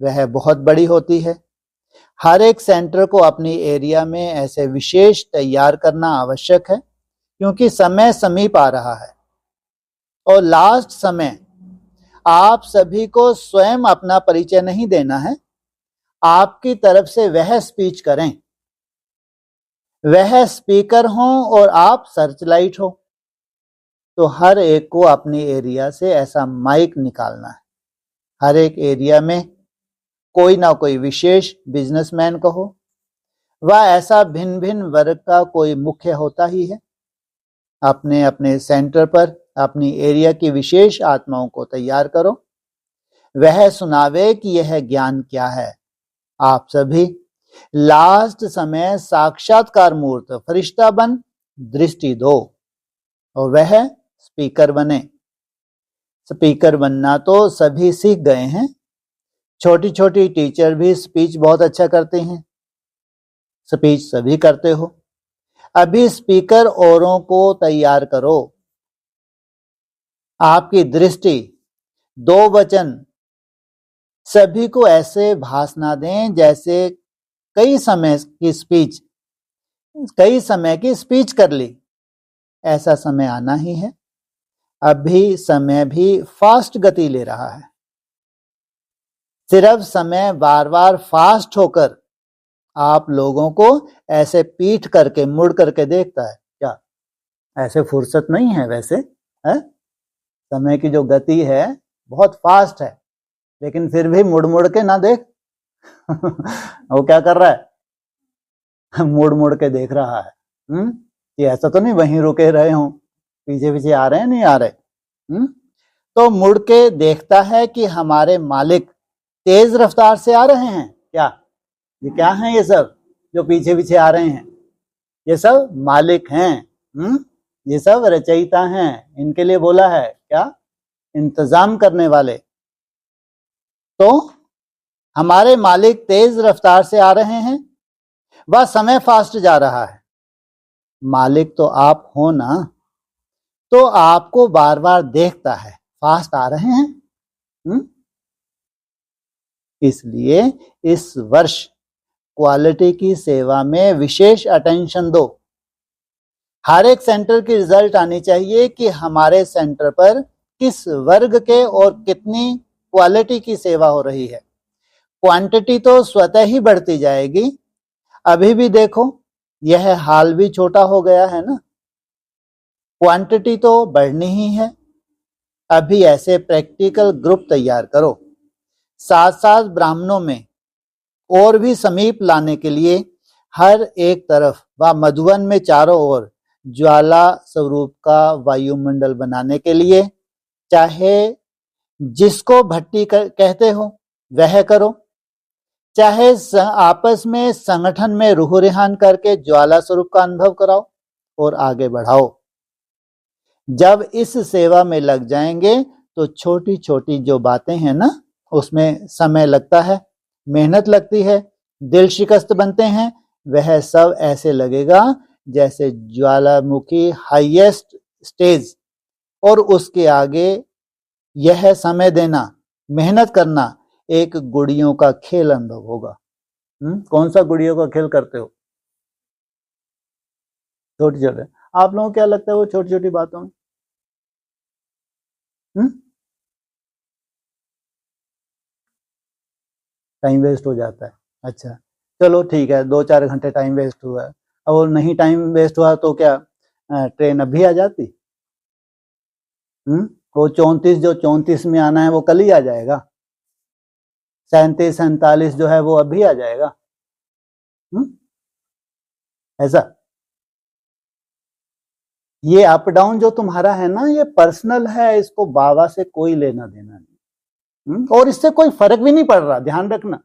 वह बहुत बड़ी होती है। हर एक सेंटर को अपनी एरिया में ऐसे विशेष तैयार करना आवश्यक है, क्योंकि समय समीप आ रहा है। और लास्ट समय आप सभी को स्वयं अपना परिचय नहीं देना है, आपकी तरफ से वह स्पीच करें, वह स्पीकर हो और आप सर्चलाइट हो। तो हर एक को अपनी एरिया से ऐसा माइक निकालना है। हर एक एरिया में कोई ना कोई विशेष बिजनेसमैन को हो, वह ऐसा भिन्न भिन्न वर्ग का कोई मुख्य होता ही है। अपने अपने सेंटर पर अपनी एरिया की विशेष आत्माओं को तैयार करो, वह सुनावे कि यह ज्ञान क्या है। आप सभी लास्ट समय साक्षात्कार मूर्त फरिश्ता बन दृष्टि दो और वह स्पीकर बने। स्पीकर बनना तो सभी सीख गए हैं। छोटी छोटी टीचर भी स्पीच बहुत अच्छा करते हैं। स्पीच सभी करते हो। अभी स्पीकर औरों को तैयार करो। आपकी दृष्टि, दो वचन सभी को ऐसे भाषण दें जैसे कई समय की स्पीच कर ली। ऐसा समय आना ही है। अभी समय भी फास्ट गति ले रहा है। सिर्फ समय बार बार फास्ट होकर आप लोगों को ऐसे पीठ करके मुड़ करके देखता है क्या? ऐसे फुर्सत नहीं है वैसे है? समय की जो गति है बहुत फास्ट है, लेकिन फिर भी मुड़ मुड़ के ना देख। वो क्या कर रहा है? मुड़ मुड़ के देख रहा है। ये ऐसा तो नहीं वहीं रुके रहे हों, पीछे पीछे आ रहे हैं, नहीं आ रहे। तो मुड़ के देखता है कि हमारे मालिक तेज रफ्तार से आ रहे हैं क्या? ये क्या हैं ये सब जो पीछे पीछे आ रहे हैं? ये सब मालिक हैं। ये सब रचयिता हैं। इनके लिए बोला है क्या? इंतजाम करने वाले। तो हमारे मालिक तेज रफ्तार से आ रहे हैं। वह समय फास्ट जा रहा है। मालिक तो आप हो ना, तो आपको बार बार देखता है फास्ट आ रहे हैं। इसलिए इस वर्ष क्वालिटी की सेवा में विशेष अटेंशन दो। हर एक सेंटर की रिजल्ट आनी चाहिए कि हमारे सेंटर पर किस वर्ग के और कितनी क्वालिटी की सेवा हो रही है। क्वांटिटी तो स्वतः ही बढ़ती जाएगी। अभी भी देखो, यह हाल भी छोटा हो गया है ना। क्वांटिटी तो बढ़नी ही है। अभी ऐसे प्रैक्टिकल ग्रुप तैयार करो। साथ साथ ब्राह्मणों में और भी समीप लाने के लिए हर एक तरफ व मधुवन में चारों ओर ज्वाला स्वरूप का वायुमंडल बनाने के लिए चाहे जिसको भट्टी कहते हो वह करो, चाहे आपस में संगठन में रूह रिहान करके ज्वाला स्वरूप का अनुभव कराओ और आगे बढ़ाओ। जब इस सेवा में लग जाएंगे तो छोटी छोटी जो बातें हैं ना, उसमें समय लगता है, मेहनत लगती है, दिल शिकस्त बनते हैं, वह सब ऐसे लगेगा जैसे ज्वालामुखी हाईएस्ट स्टेज, और उसके आगे यह समय देना, मेहनत करना एक गुड़ियों का खेल अनुभव होगा। कौन सा गुड़ियों का खेल करते हो? छोटे छोटे। आप लोगों को क्या लगता है वो छोटी छोटी बातों में? टाइम वेस्ट हो जाता है। अच्छा चलो ठीक है, 2-4 घंटे टाइम वेस्ट हुआ है। और नहीं टाइम वेस्ट हुआ तो क्या ट्रेन अभी आ जाती? वो 34 जो 34 में आना है वो कल ही आ जाएगा। 37-47 जो है वो अभी आ जाएगा। ऐसा ये अप डाउन जो तुम्हारा है ना, ये पर्सनल है, इसको बाबा से कोई लेना देना नहीं। और इससे कोई फर्क भी नहीं पड़ रहा, ध्यान रखना।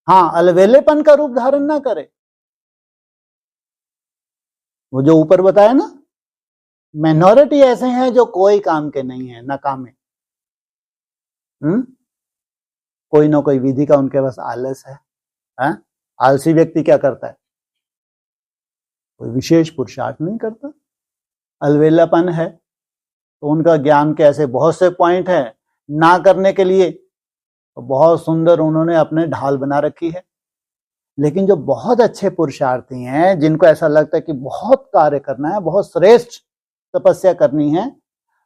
हाँ, अलवेलेपन का रूप धारण ना करे। वो जो ऊपर बताया ना, माइनॉरिटी ऐसे हैं जो कोई काम के नहीं है, नकामे। कोई ना कोई विधि का उनके पास आलस है। आलसी व्यक्ति क्या करता है? कोई विशेष पुरुषार्थ नहीं करता, अलवेलापन है। तो उनका ज्ञान के ऐसे बहुत से पॉइंट है ना करने के लिए, तो बहुत सुंदर उन्होंने अपने ढाल बना रखी है। लेकिन जो बहुत अच्छे पुरुषार्थी हैं, जिनको ऐसा लगता है कि बहुत कार्य करना है, बहुत श्रेष्ठ तपस्या करनी है,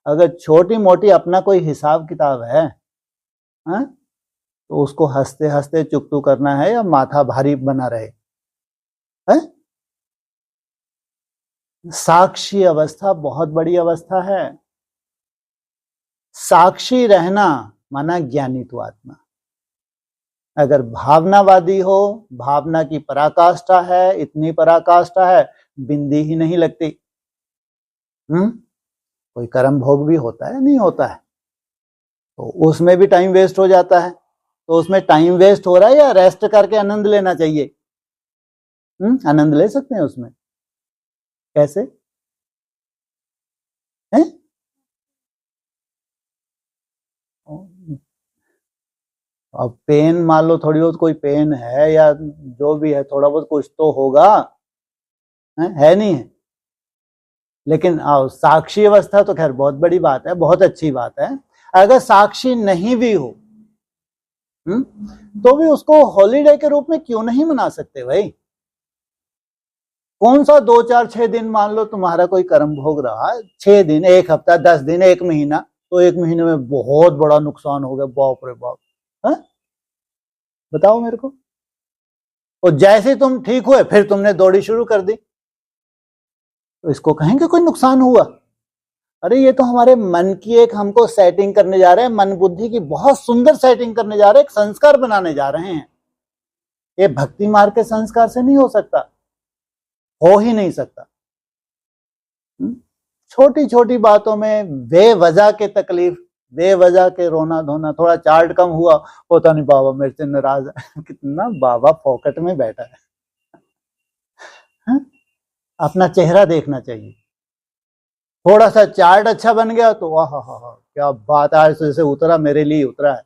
अगर छोटी मोटी अपना कोई हिसाब किताब है, तो उसको हंसते हंसते चुकतू करना है या माथा भारी बना रहे। साक्षी अवस्था बहुत बड़ी अवस्था है। साक्षी रहना माना ज्ञानी तो आत्मा। अगर भावनावादी हो, भावना की पराकाष्ठा है, इतनी पराकाष्ठा है, बिंदी ही नहीं लगती। कोई कर्म भोग भी होता है, नहीं होता है, तो उसमें भी टाइम वेस्ट हो जाता है। तो उसमें टाइम वेस्ट हो रहा है या रेस्ट करके आनंद लेना चाहिए? आनंद ले सकते हैं उसमें। कैसे हैं? अब पेन मान लो, थोड़ी बहुत कोई पेन है या जो भी है, थोड़ा बहुत कुछ तो होगा, है नहीं है? लेकिन साक्षी अवस्था तो खैर बहुत बड़ी बात है, बहुत अच्छी बात है। अगर साक्षी नहीं भी हो तो भी उसको हॉलीडे के रूप में क्यों नहीं मना सकते भाई? कौन सा 2-4-6 दिन मान लो तुम्हारा कोई कर्म भोग रहा है, 6 दिन, 1 हफ्ता, 10 दिन, 1 महीना, तो 1 महीने में बहुत बड़ा नुकसान हो गया, बाप रे बाप। बताओ मेरे को। और जैसे तुम ठीक हुए फिर तुमने दौड़ी शुरू कर दी, तो इसको कहेंगे कोई नुकसान हुआ? अरे ये तो हमारे मन की एक हमको सेटिंग करने जा रहे हैं, मन बुद्धि की बहुत सुंदर सेटिंग करने जा रहे हैं, एक संस्कार बनाने जा रहे हैं। ये भक्ति मार्ग के संस्कार से नहीं हो सकता, हो ही नहीं सकता। छोटी छोटी बातों में बेवजह के तकलीफ, बेवजह के रोना धोना, थोड़ा चार्ट कम हुआ, पता नहीं बाबा मेरे से नाराज है। कितना बाबा पॉकेट में बैठा है। अपना चेहरा देखना चाहिए। थोड़ा सा चार्ट अच्छा बन गया तो वाह क्या बात है, जैसे उतरा, मेरे लिए उतरा है।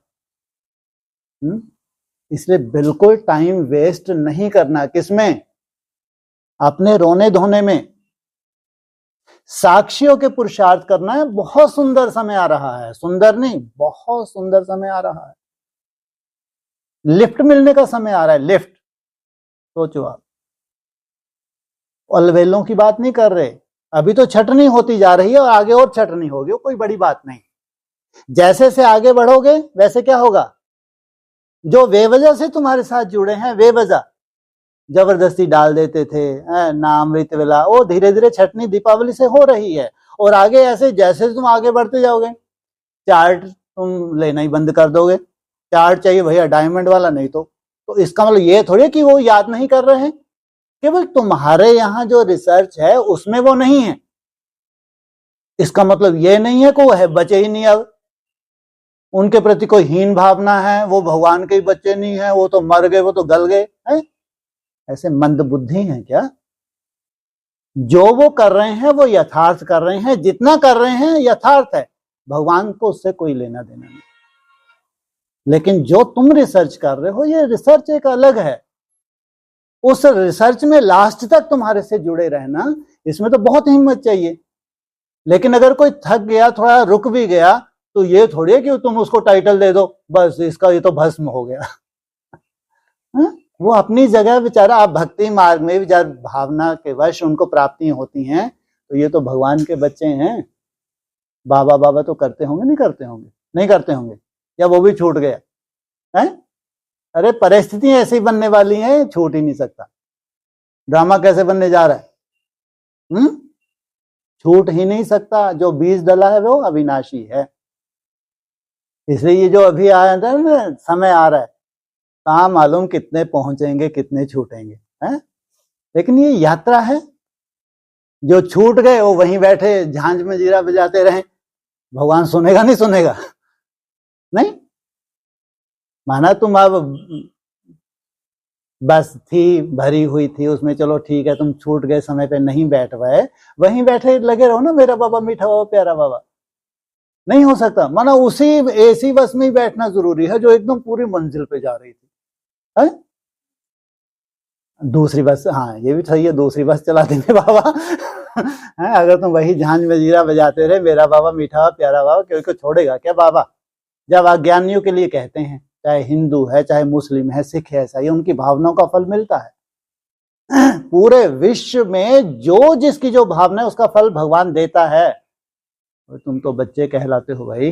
इसलिए बिल्कुल टाइम वेस्ट नहीं करना। किसमें? अपने रोने धोने में। साक्षियों के पुरुषार्थ करना है। बहुत सुंदर समय आ रहा है, सुंदर नहीं, बहुत सुंदर समय आ रहा है। लिफ्ट मिलने का समय आ रहा है, लिफ्ट। सोचो आप, अलवेलों की बात नहीं कर रहे, अभी तो छटनी होती जा रही है और आगे और छटनी होगी, कोई बड़ी बात नहीं। जैसे से आगे बढ़ोगे वैसे क्या होगा, जो बेवजह से तुम्हारे साथ जुड़े हैं, बेवजह जबरदस्ती डाल देते थे ना अमृत वेला, वो धीरे धीरे छटनी दीपावली से हो रही है। और आगे ऐसे जैसे तुम आगे बढ़ते जाओगे, चार्ट तुम लेना ही बंद कर दोगे। चार्ट चाहिए भैया डायमंड वाला, नहीं तो इसका मतलब ये थोड़ी कि वो याद नहीं कर रहे हैं, केवल तुम्हारे यहाँ जो रिसर्च है उसमें वो नहीं है। इसका मतलब ये नहीं है कि वो है बचे ही नहीं, अब उनके प्रति कोई हीन भावना है, वो भगवान के बच्चे नहीं है, वो तो मर गए, वो तो गल गए हैं। ऐसे मंद बुद्धि हैं क्या? जो वो कर रहे हैं वो यथार्थ कर रहे हैं, जितना कर रहे हैं यथार्थ है, भगवान को उससे कोई लेना देना नहीं। लेकिन जो तुम रिसर्च कर रहे हो, ये रिसर्च एक अलग है। उस रिसर्च में लास्ट तक तुम्हारे से जुड़े रहना, इसमें तो बहुत हिम्मत चाहिए। लेकिन अगर कोई थक गया, थोड़ा रुक भी गया, तो ये थोड़ी है कि तुम उसको टाइटल दे दो, बस इसका ये तो भस्म हो गया। वो अपनी जगह बेचारा, आप भक्ति मार्ग में भी जब भावना के वश उनको प्राप्ति होती हैं, तो ये तो भगवान के बच्चे हैं। बाबा बाबा तो करते होंगे, नहीं करते होंगे? नहीं करते होंगे, या वो भी छूट गया है? अरे परिस्थिति ऐसी बनने वाली है, छूट ही नहीं सकता। ड्रामा कैसे बनने जा रहा है, छूट ही नहीं सकता। जो बीज डला है वो अविनाशी है। इसलिए ये जो अभी आया था ना, समय आ रहा है, कहाँ मालूम कितने पहुंचेंगे, कितने छूटेंगे, हैं? लेकिन ये यात्रा है। जो छूट गए वो वहीं बैठे झांझ में जीरा बजाते रहे, भगवान सुनेगा नहीं? सुनेगा नहीं। माना तुम अब बस थी, भरी हुई थी उसमें, चलो ठीक है, तुम छूट गए, समय पे नहीं बैठ पाए, वहीं बैठे लगे रहो ना, मेरा बाबा मीठा बाबा प्यारा बाबा। नहीं हो सकता। माना उसी एसी बस में ही बैठना जरूरी है जो एकदम पूरी मंजिल पे जा रही थी, है? दूसरी बस, हाँ ये भी सही है, दूसरी बस चला देंगे बाबा। है, अगर तुम वही झांझ में जीरा बजाते रहे, मेरा बाबा मीठा प्यारा बाबा, क्यों को छोड़ेगा क्या बाबा? जब अज्ञानियों के लिए कहते हैं, चाहे हिंदू है, चाहे मुस्लिम है, सिख है, ईसाई, उनकी भावनाओं का फल मिलता है। पूरे विश्व में जो जिसकी जो भावना है उसका फल भगवान देता है। और तुम तो बच्चे कहलाते हो भाई।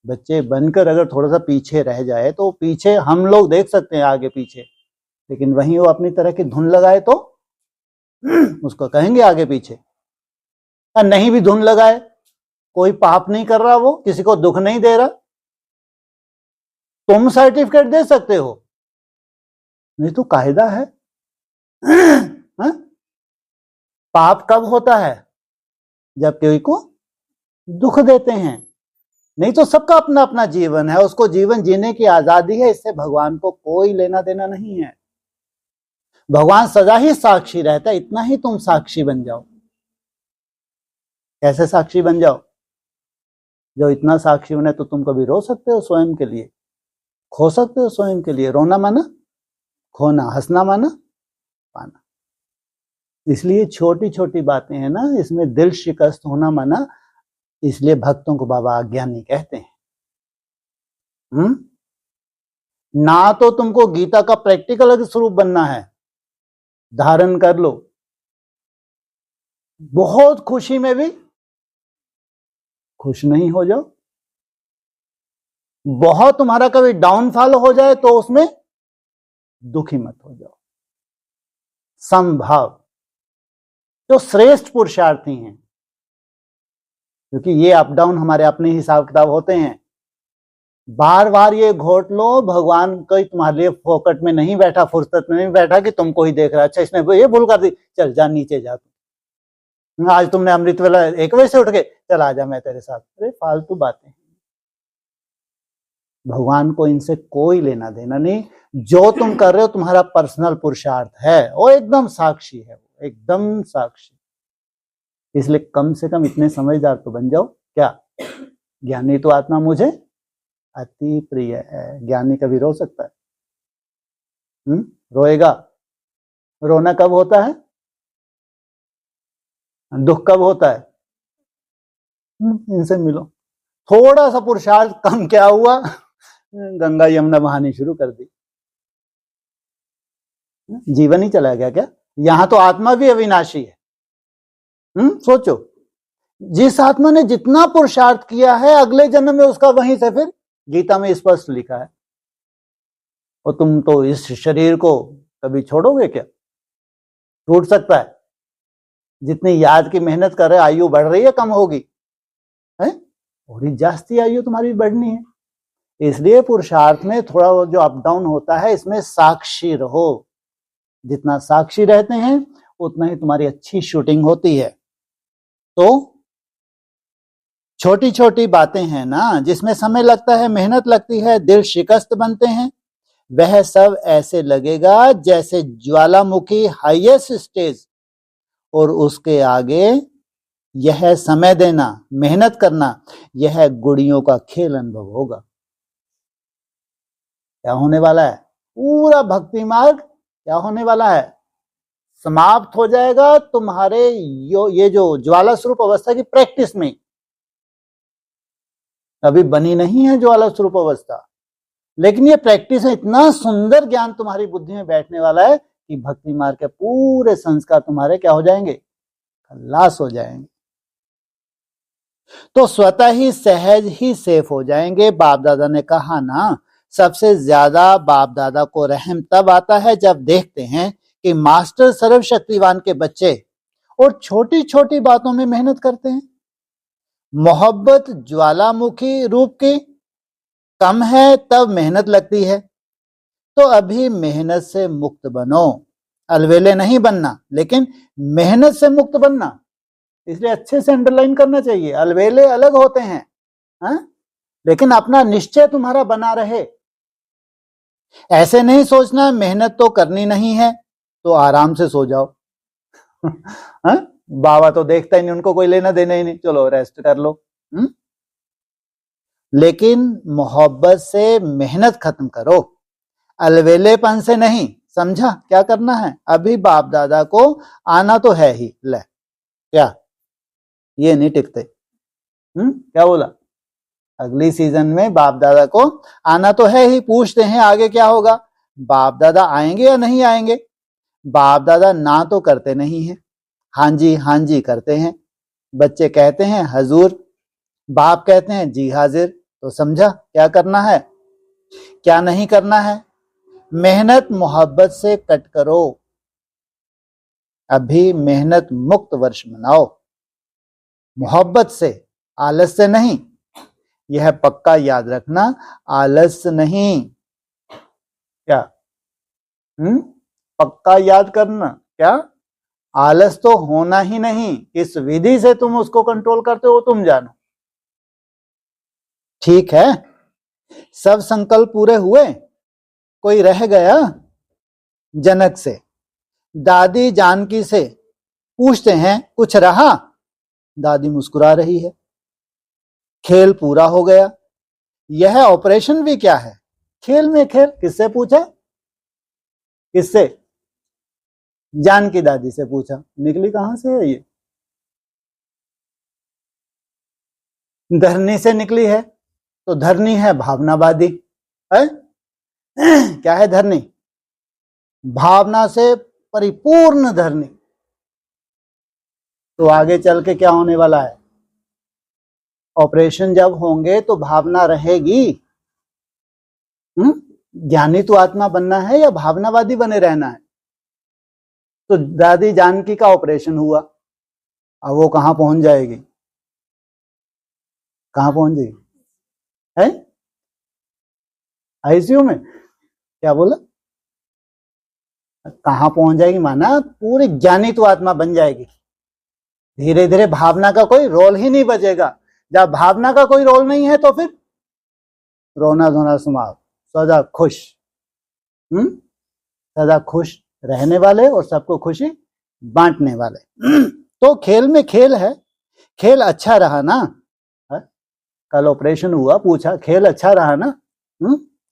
बच्चे बनकर अगर थोड़ा सा पीछे रह जाए तो पीछे हम लोग देख सकते हैं, आगे पीछे, लेकिन वहीं वो अपनी तरह की धुन लगाए तो उसको कहेंगे आगे पीछे। और नहीं भी धुन लगाए, कोई पाप नहीं कर रहा, वो किसी को दुख नहीं दे रहा, तुम सर्टिफिकेट दे सकते हो, नहीं तो कायदा है। हा? पाप कब होता है? जब कोई को दुख देते हैं। नहीं तो सबका अपना अपना जीवन है, उसको जीवन जीने की आजादी है, इससे भगवान को कोई लेना देना नहीं है। भगवान सदा ही साक्षी रहता है, इतना ही तुम साक्षी बन जाओ। कैसे साक्षी बन जाओ? जो इतना साक्षी बने तो तुम कभी रो सकते हो स्वयं के लिए, खो सकते हो स्वयं के लिए। रोना माना खोना, हंसना माना पाना। इसलिए छोटी छोटी बातें हैं ना, इसमें दिल शिकस्त होना माना, इसलिए भक्तों को बाबा अज्ञानी कहते हैं। ना तो तुमको गीता का प्रैक्टिकल स्वरूप बनना है, धारण कर लो, बहुत खुशी में भी खुश नहीं हो जाओ, बहुत तुम्हारा कभी डाउनफॉल हो जाए तो उसमें दुखी मत हो जाओ। संभाव जो श्रेष्ठ पुरुषार्थी हैं, क्योंकि ये अप डाउन हमारे अपने हिसाब किताब होते हैं। बार बार ये घोट लो, भगवान कोई तुम्हारे लिए फोकट में नहीं बैठा, फुर्सत में नहीं बैठा कि तुमको ही देख रहा, अच्छा इसने ये भूल कर दी, चल जा नीचे जा, आज तुमने अमृत वेला 1 बजे से उठ के, चल आ जा मैं तेरे साथ। अरे फालतू बातें। भगवान को इनसे कोई लेना देना नहीं। जो तुम कर रहे हो तुम्हारा पर्सनल पुरुषार्थ है, वो एकदम साक्षी है, वो एकदम साक्षी। इसलिए कम से कम इतने समझदार तो बन जाओ। क्या? ज्ञानी तो आत्मा मुझे अति प्रिय है। ज्ञानी कभी रो सकता है? रोएगा। रोना कब होता है? दुख कब होता है? इनसे मिलो। थोड़ा सा पुरुषार्थ कम, क्या हुआ? गंगा यमुना बहानी शुरू कर दी, जीवन ही चला गया क्या? यहां तो आत्मा भी अविनाशी है। सोचो, जिस आत्मा ने जितना पुरुषार्थ किया है अगले जन्म में उसका वहीं से फिर गीता में स्पष्ट लिखा है। और तुम तो इस शरीर को कभी छोड़ोगे क्या? टूट सकता है। जितनी याद की मेहनत कर रहे, आयु बढ़ रही है कम होगी है? और जास्ती आयु तुम्हारी बढ़नी है। इसलिए पुरुषार्थ में थोड़ा जो अप डाउन होता है, इसमें साक्षी रहो। जितना साक्षी रहते हैं उतना ही तुम्हारी अच्छी शूटिंग होती है। तो छोटी छोटी बातें हैं ना, जिसमें समय लगता है, मेहनत लगती है, दिल शिकस्त बनते हैं, वह सब ऐसे लगेगा जैसे ज्वालामुखी हाईएस्ट स्टेज, और उसके आगे यह समय देना, मेहनत करना, यह गुड़ियों का खेल अनुभव होगा। क्या होने वाला है? पूरा भक्ति मार्ग क्या होने वाला है? समाप्त हो जाएगा तुम्हारे ये जो ज्वाला स्वरूप अवस्था की प्रैक्टिस में। अभी बनी नहीं है ज्वाला स्वरूप अवस्था, लेकिन ये प्रैक्टिस है। इतना सुंदर ज्ञान तुम्हारी बुद्धि में बैठने वाला है कि भक्ति मार्ग के पूरे संस्कार तुम्हारे क्या हो जाएंगे? खल्लास हो जाएंगे। तो स्वतः ही सहज ही सेफ हो जाएंगे। बाप दादा ने कहा ना, सबसे ज्यादा बाप दादा को रहम तब आता है जब देखते हैं कि मास्टर सर्वशक्तिवान के बच्चे और छोटी छोटी बातों में मेहनत करते हैं। मोहब्बत ज्वालामुखी रूप की कम है, तब मेहनत लगती है। तो अभी मेहनत से मुक्त बनो, अलवेले नहीं बनना, लेकिन मेहनत से मुक्त बनना। इसलिए अच्छे से अंडरलाइन करना चाहिए। अलवेले अलग होते हैं, लेकिन अपना निश्चय तुम्हारा बना रहे। ऐसे नहीं सोचना मेहनत तो करनी नहीं है तो आराम से सो जाओ। बाबा तो देखता ही नहीं, उनको कोई लेना देना ही नहीं, चलो रेस्ट कर लो। लेकिन मोहब्बत से मेहनत खत्म करो, अलवेलेपन से नहीं। समझा क्या करना है? अभी बाप दादा को आना तो है ही, ले क्या ये नहीं टिकते? क्या बोला? अगली सीजन में बाप दादा को आना तो है ही। पूछते हैं आगे क्या होगा? बाप दादा आएंगे या नहीं आएंगे? बाप दादा ना तो करते नहीं है, हाँ जी करते हैं। बच्चे कहते हैं हजूर, बाप कहते हैं जी हाजिर। तो समझा क्या करना है, क्या नहीं करना है? मेहनत मोहब्बत से कट करो। अभी मेहनत मुक्त वर्ष मनाओ, मोहब्बत से, आलस से नहीं। यह पक्का याद रखना, आलस नहीं। क्या पक्का याद करना, क्या आलस तो होना ही नहीं। किस विधि से तुम उसको कंट्रोल करते हो तुम जानो। ठीक है, सब संकल्प पूरे हुए? कोई रह गया? जनक से, दादी जानकी से पूछते हैं कुछ रहा? दादी मुस्कुरा रही है। खेल पूरा हो गया। यह ऑपरेशन भी क्या है? खेल में खेल। किससे पूछा? किससे? जानकी दादी से पूछा। निकली कहां से है ये? धरनी से निकली है। तो धरनी है भावनावादी है? क्या है धरनी? भावना से परिपूर्ण धरनी। तो आगे चल के क्या होने वाला है? ऑपरेशन जब होंगे तो भावना रहेगी। ज्ञानी तो आत्मा बनना है या भावनावादी बने रहना है? तो दादी जानकी का ऑपरेशन हुआ, अब वो कहां पहुंच जाएगी? कहां पहुंच जाएगी? है आईसीयू में? क्या बोला? कहां पहुंच जाएगी? माना पूरी ज्ञानी तो आत्मा बन जाएगी। धीरे धीरे भावना का कोई रोल ही नहीं बचेगा। जब भावना का कोई रोल नहीं है तो फिर रोना धोना समाप्त, सदा खुश। सदा खुश रहने वाले और सबको खुशी बांटने वाले। तो खेल में खेल है। खेल अच्छा रहा ना? कल ऑपरेशन हुआ, पूछा खेल अच्छा रहा ना?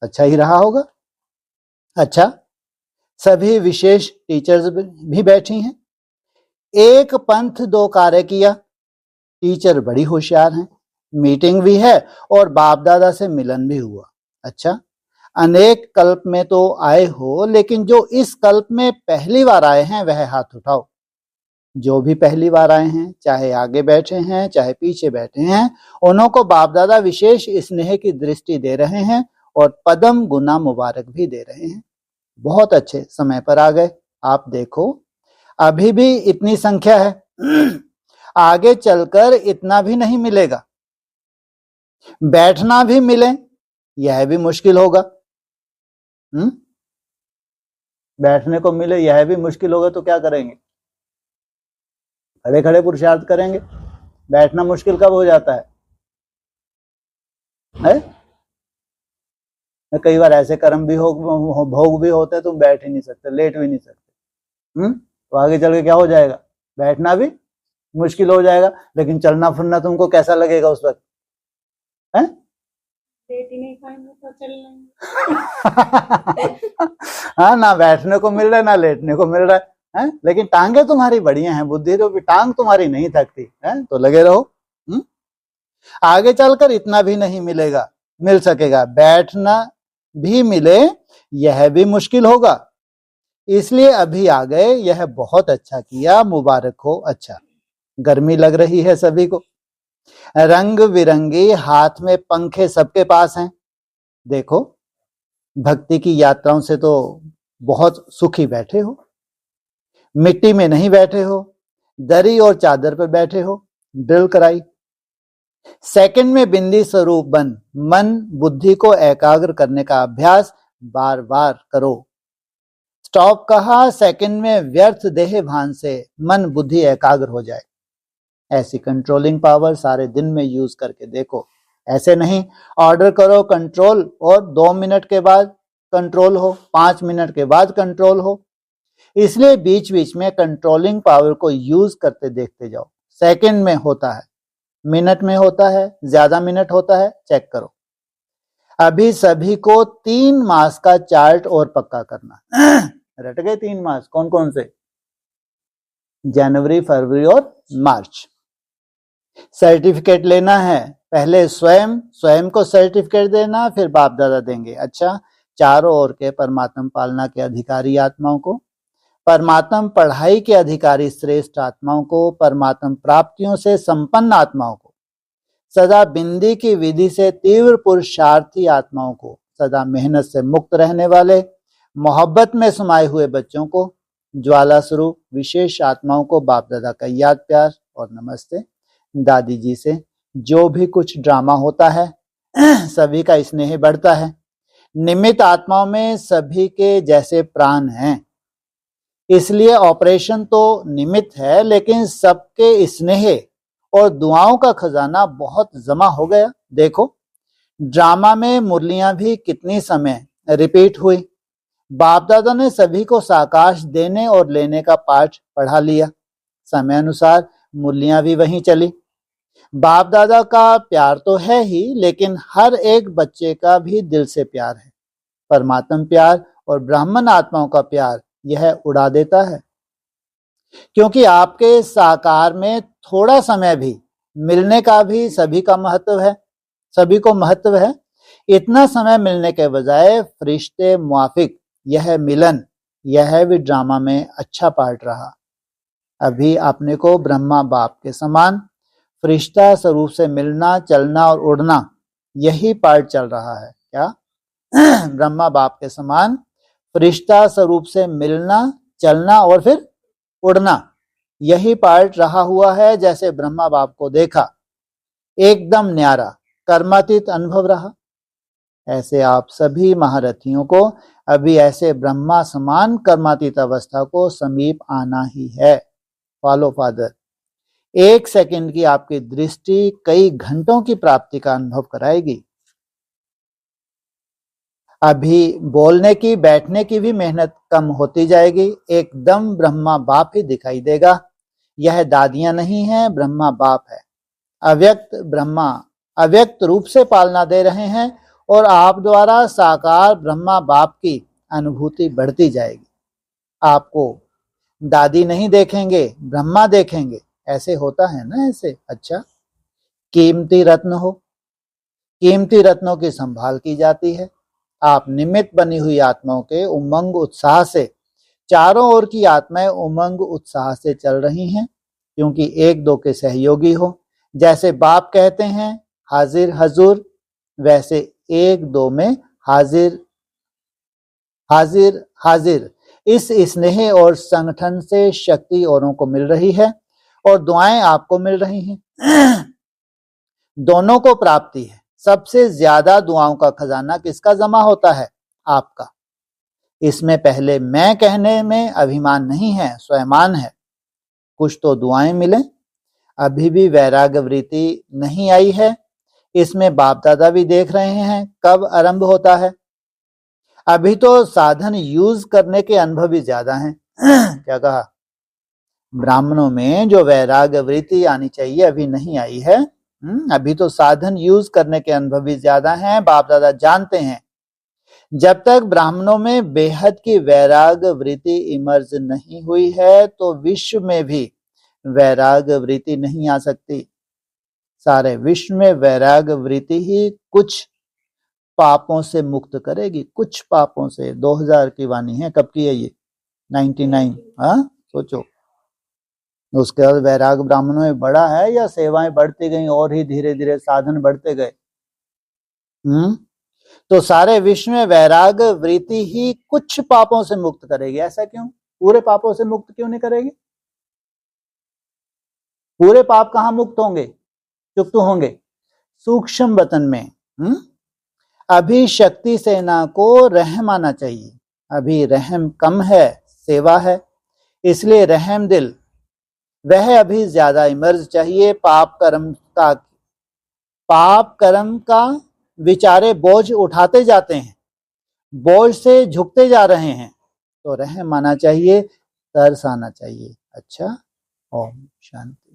अच्छा ही रहा होगा। अच्छा, सभी विशेष टीचर्स भी बैठी हैं। एक पंथ दो कार्य किया, टीचर बड़ी होशियार हैं, मीटिंग भी है और बाप दादा से मिलन भी हुआ। अच्छा, अनेक कल्प में तो आए हो, लेकिन जो इस कल्प में पहली बार आए हैं वह हाथ उठाओ। जो भी पहली बार आए हैं, चाहे आगे बैठे हैं चाहे पीछे बैठे हैं, उन्हों को बाप दादा विशेष स्नेह की दृष्टि दे रहे हैं और पदम गुना मुबारक भी दे रहे हैं। बहुत अच्छे समय पर आ गए। आप देखो, अभी भी इतनी संख्या है, आगे चलकर इतना भी नहीं मिलेगा। बैठना भी मिले यह भी मुश्किल होगा। बैठने को मिले यह भी मुश्किल होगा तो क्या करेंगे? खड़े खड़े पुरुषार्थ करेंगे। बैठना मुश्किल कब हो जाता है? कई बार ऐसे कर्म भी भोग भी होते हैं, तुम बैठ ही नहीं सकते, लेट भी नहीं सकते। तो आगे चल के क्या हो जाएगा? बैठना भी मुश्किल हो जाएगा। लेकिन चलना फिरना तुमको कैसा लगेगा उस वक्त? है लेट ही नहीं खाएंगे तो चल लेंगे। हाँ, ना बैठने को मिल रहा है ना लेटने को मिल रहा है, लेकिन टांगे तुम्हारी बढ़िया हैं, बुद्धि तो भी टांग तुम्हारी नहीं थकती है, तो लगे रहो। आगे चलकर इतना भी नहीं मिलेगा, मिल सकेगा। बैठना भी मिले यह भी मुश्किल होगा, इसलिए अभी आ गए, यह बहुत अच्छा किया, मुबारक हो। अच्छा, गर्मी लग रही है सभी को, रंग बिरंगी हाथ में पंखे सबके पास हैं। देखो, भक्ति की यात्राओं से तो बहुत सुखी बैठे हो, मिट्टी में नहीं बैठे हो, दरी और चादर पर बैठे हो। ड्रिल कराई, सेकंड में बिंदी स्वरूप बन मन बुद्धि को एकाग्र करने का अभ्यास बार बार करो। स्टॉप कहा, सेकंड में व्यर्थ देह भान से मन बुद्धि एकाग्र हो जाए। ऐसी कंट्रोलिंग पावर सारे दिन में यूज करके देखो। ऐसे नहीं ऑर्डर करो कंट्रोल और 2 मिनट के बाद कंट्रोल हो, 5 मिनट के बाद कंट्रोल हो। इसलिए बीच बीच में कंट्रोलिंग पावर को यूज करते देखते जाओ। सेकंड में होता है, मिनट में होता है, ज्यादा मिनट होता है, चेक करो। अभी सभी को 3 मास का चार्ट और पक्का करना। रट गए 3 मास? कौन कौन से? जनवरी, फरवरी और मार्च। सर्टिफिकेट लेना है, पहले स्वयं को सर्टिफिकेट देना, फिर बाप दादा देंगे। अच्छा, चारों ओर के परमात्मा पालना के अधिकारी आत्माओं को, परमात्मा पढ़ाई के अधिकारी श्रेष्ठ आत्माओं को, परमात्मा प्राप्तियों से संपन्न आत्माओं को, सदा बिंदी की विधि से तीव्र पुरुषार्थी आत्माओं को, सदा मेहनत से मुक्त रहने वाले मोहब्बत में समाये हुए बच्चों को, ज्वाला स्वरूप विशेष आत्माओं को बाप दादा का याद प्यार और नमस्ते। दादी जी से जो भी कुछ ड्रामा होता है सभी का स्नेह बढ़ता है। निमित्त आत्माओं में सभी के जैसे प्राण हैं, इसलिए ऑपरेशन तो निमित्त है, लेकिन सबके स्नेह और दुआओं का खजाना बहुत जमा हो गया। देखो, ड्रामा में मुरलियां भी कितनी समय रिपीट हुई। बाप दादा ने सभी को साकाश देने और लेने का पाठ पढ़ा लिया। समय अनुसार मुरलियां भी वहीं चली। बाप दादा का प्यार तो है ही, लेकिन हर एक बच्चे का भी दिल से प्यार है। परमात्मा प्यार और ब्राह्मण आत्माओं का प्यार यह उड़ा देता है, क्योंकि आपके साकार में थोड़ा समय भी मिलने का भी सभी का महत्व है, सभी को महत्व है। इतना समय मिलने के बजाय फरिश्ते मुआफिक यह मिलन, यह भी ड्रामा में अच्छा पार्ट रहा। अभी अपने को ब्रह्मा बाप के समान फरिश्ता स्वरूप से मिलना, चलना और उड़ना, यही पार्ट चल रहा है। क्या? ब्रह्मा बाप के समान फरिश्ता स्वरूप से मिलना, चलना और फिर उड़ना, यही पार्ट रहा हुआ है। जैसे ब्रह्मा बाप को देखा, एकदम न्यारा कर्मातीत अनुभव रहा, ऐसे आप सभी महारथियों को अभी ऐसे ब्रह्मा समान कर्मातीत अवस्था को समीप आना ही है। फॉलो फादर, 1 सेकंड की आपकी दृष्टि कई घंटों की प्राप्ति का अनुभव कराएगी। अभी बोलने की, बैठने की भी मेहनत कम होती जाएगी। एकदम ब्रह्मा बाप ही दिखाई देगा। यह दादियां नहीं है, ब्रह्मा बाप है। अव्यक्त ब्रह्मा अव्यक्त रूप से पालना दे रहे हैं और आप द्वारा साकार ब्रह्मा बाप की अनुभूति बढ़ती जाएगी। आपको दादी नहीं देखेंगे, ब्रह्मा देखेंगे, ऐसे होता है ना ऐसे। अच्छा, कीमती रत्न हो, कीमती रत्नों की संभाल की जाती है। आप निमित्त बनी हुई आत्माओं के उमंग उत्साह से, चारों ओर की आत्माएं उमंग उत्साह से चल रही हैं, क्योंकि एक दो के सहयोगी हो। जैसे बाप कहते हैं हाजिर हजूर, वैसे एक दो में हाजिर हाजिर हाजिर। इस स्नेह और संगठन से शक्ति औरों को मिल रही है और दुआएं आपको मिल रही हैं। दोनों को प्राप्ति है। सबसे ज्यादा दुआओं का खजाना किसका जमा होता है? आपका। इसमें पहले मैं कहने में अभिमान नहीं है, स्वयमान है। कुछ तो दुआएं मिले। अभी भी वैराग्य वृत्ति नहीं आई है, इसमें बाप दादा भी देख रहे हैं कब आरंभ होता है। अभी तो साधन यूज करने के अनुभव भी ज्यादा हैं। क्या कहा? ब्राह्मणों में जो वैराग्य वृत्ति आनी चाहिए अभी नहीं आई है। अभी तो साधन यूज करने के अनुभव भी ज्यादा हैं। बाप दादा जानते हैं जब तक ब्राह्मणों में बेहद की वैराग्य वृत्ति इमर्ज नहीं हुई है तो विश्व में भी वैराग्य वृत्ति नहीं आ सकती। सारे विश्व में वैराग्य वृत्ति ही कुछ पापों से मुक्त करेगी, कुछ पापों से। 2000 की वाणी है, कब की है ये? 99। हाँ, सोचो। उसके बाद वैराग ब्राह्मणों में बढ़ा है या सेवाएं बढ़ती गई और ही धीरे धीरे साधन बढ़ते गए? तो सारे विश्व में वैराग वृत्ति ही कुछ पापों से मुक्त करेगी। ऐसा क्यों? पूरे पापों से मुक्त क्यों नहीं करेगी? पूरे पाप कहां मुक्त होंगे, चुक्त होंगे? सूक्ष्म वतन में। अभी शक्ति सेना को रहम आना चाहिए। अभी रहम कम है, सेवा है, इसलिए रहम दिल वह अभी ज्यादा इमर्ज चाहिए। पाप कर्म का विचारे बोझ उठाते जाते हैं, बोझ से झुकते जा रहे हैं, तो रहम आना चाहिए, तरस आना चाहिए। अच्छा, ओम शांति।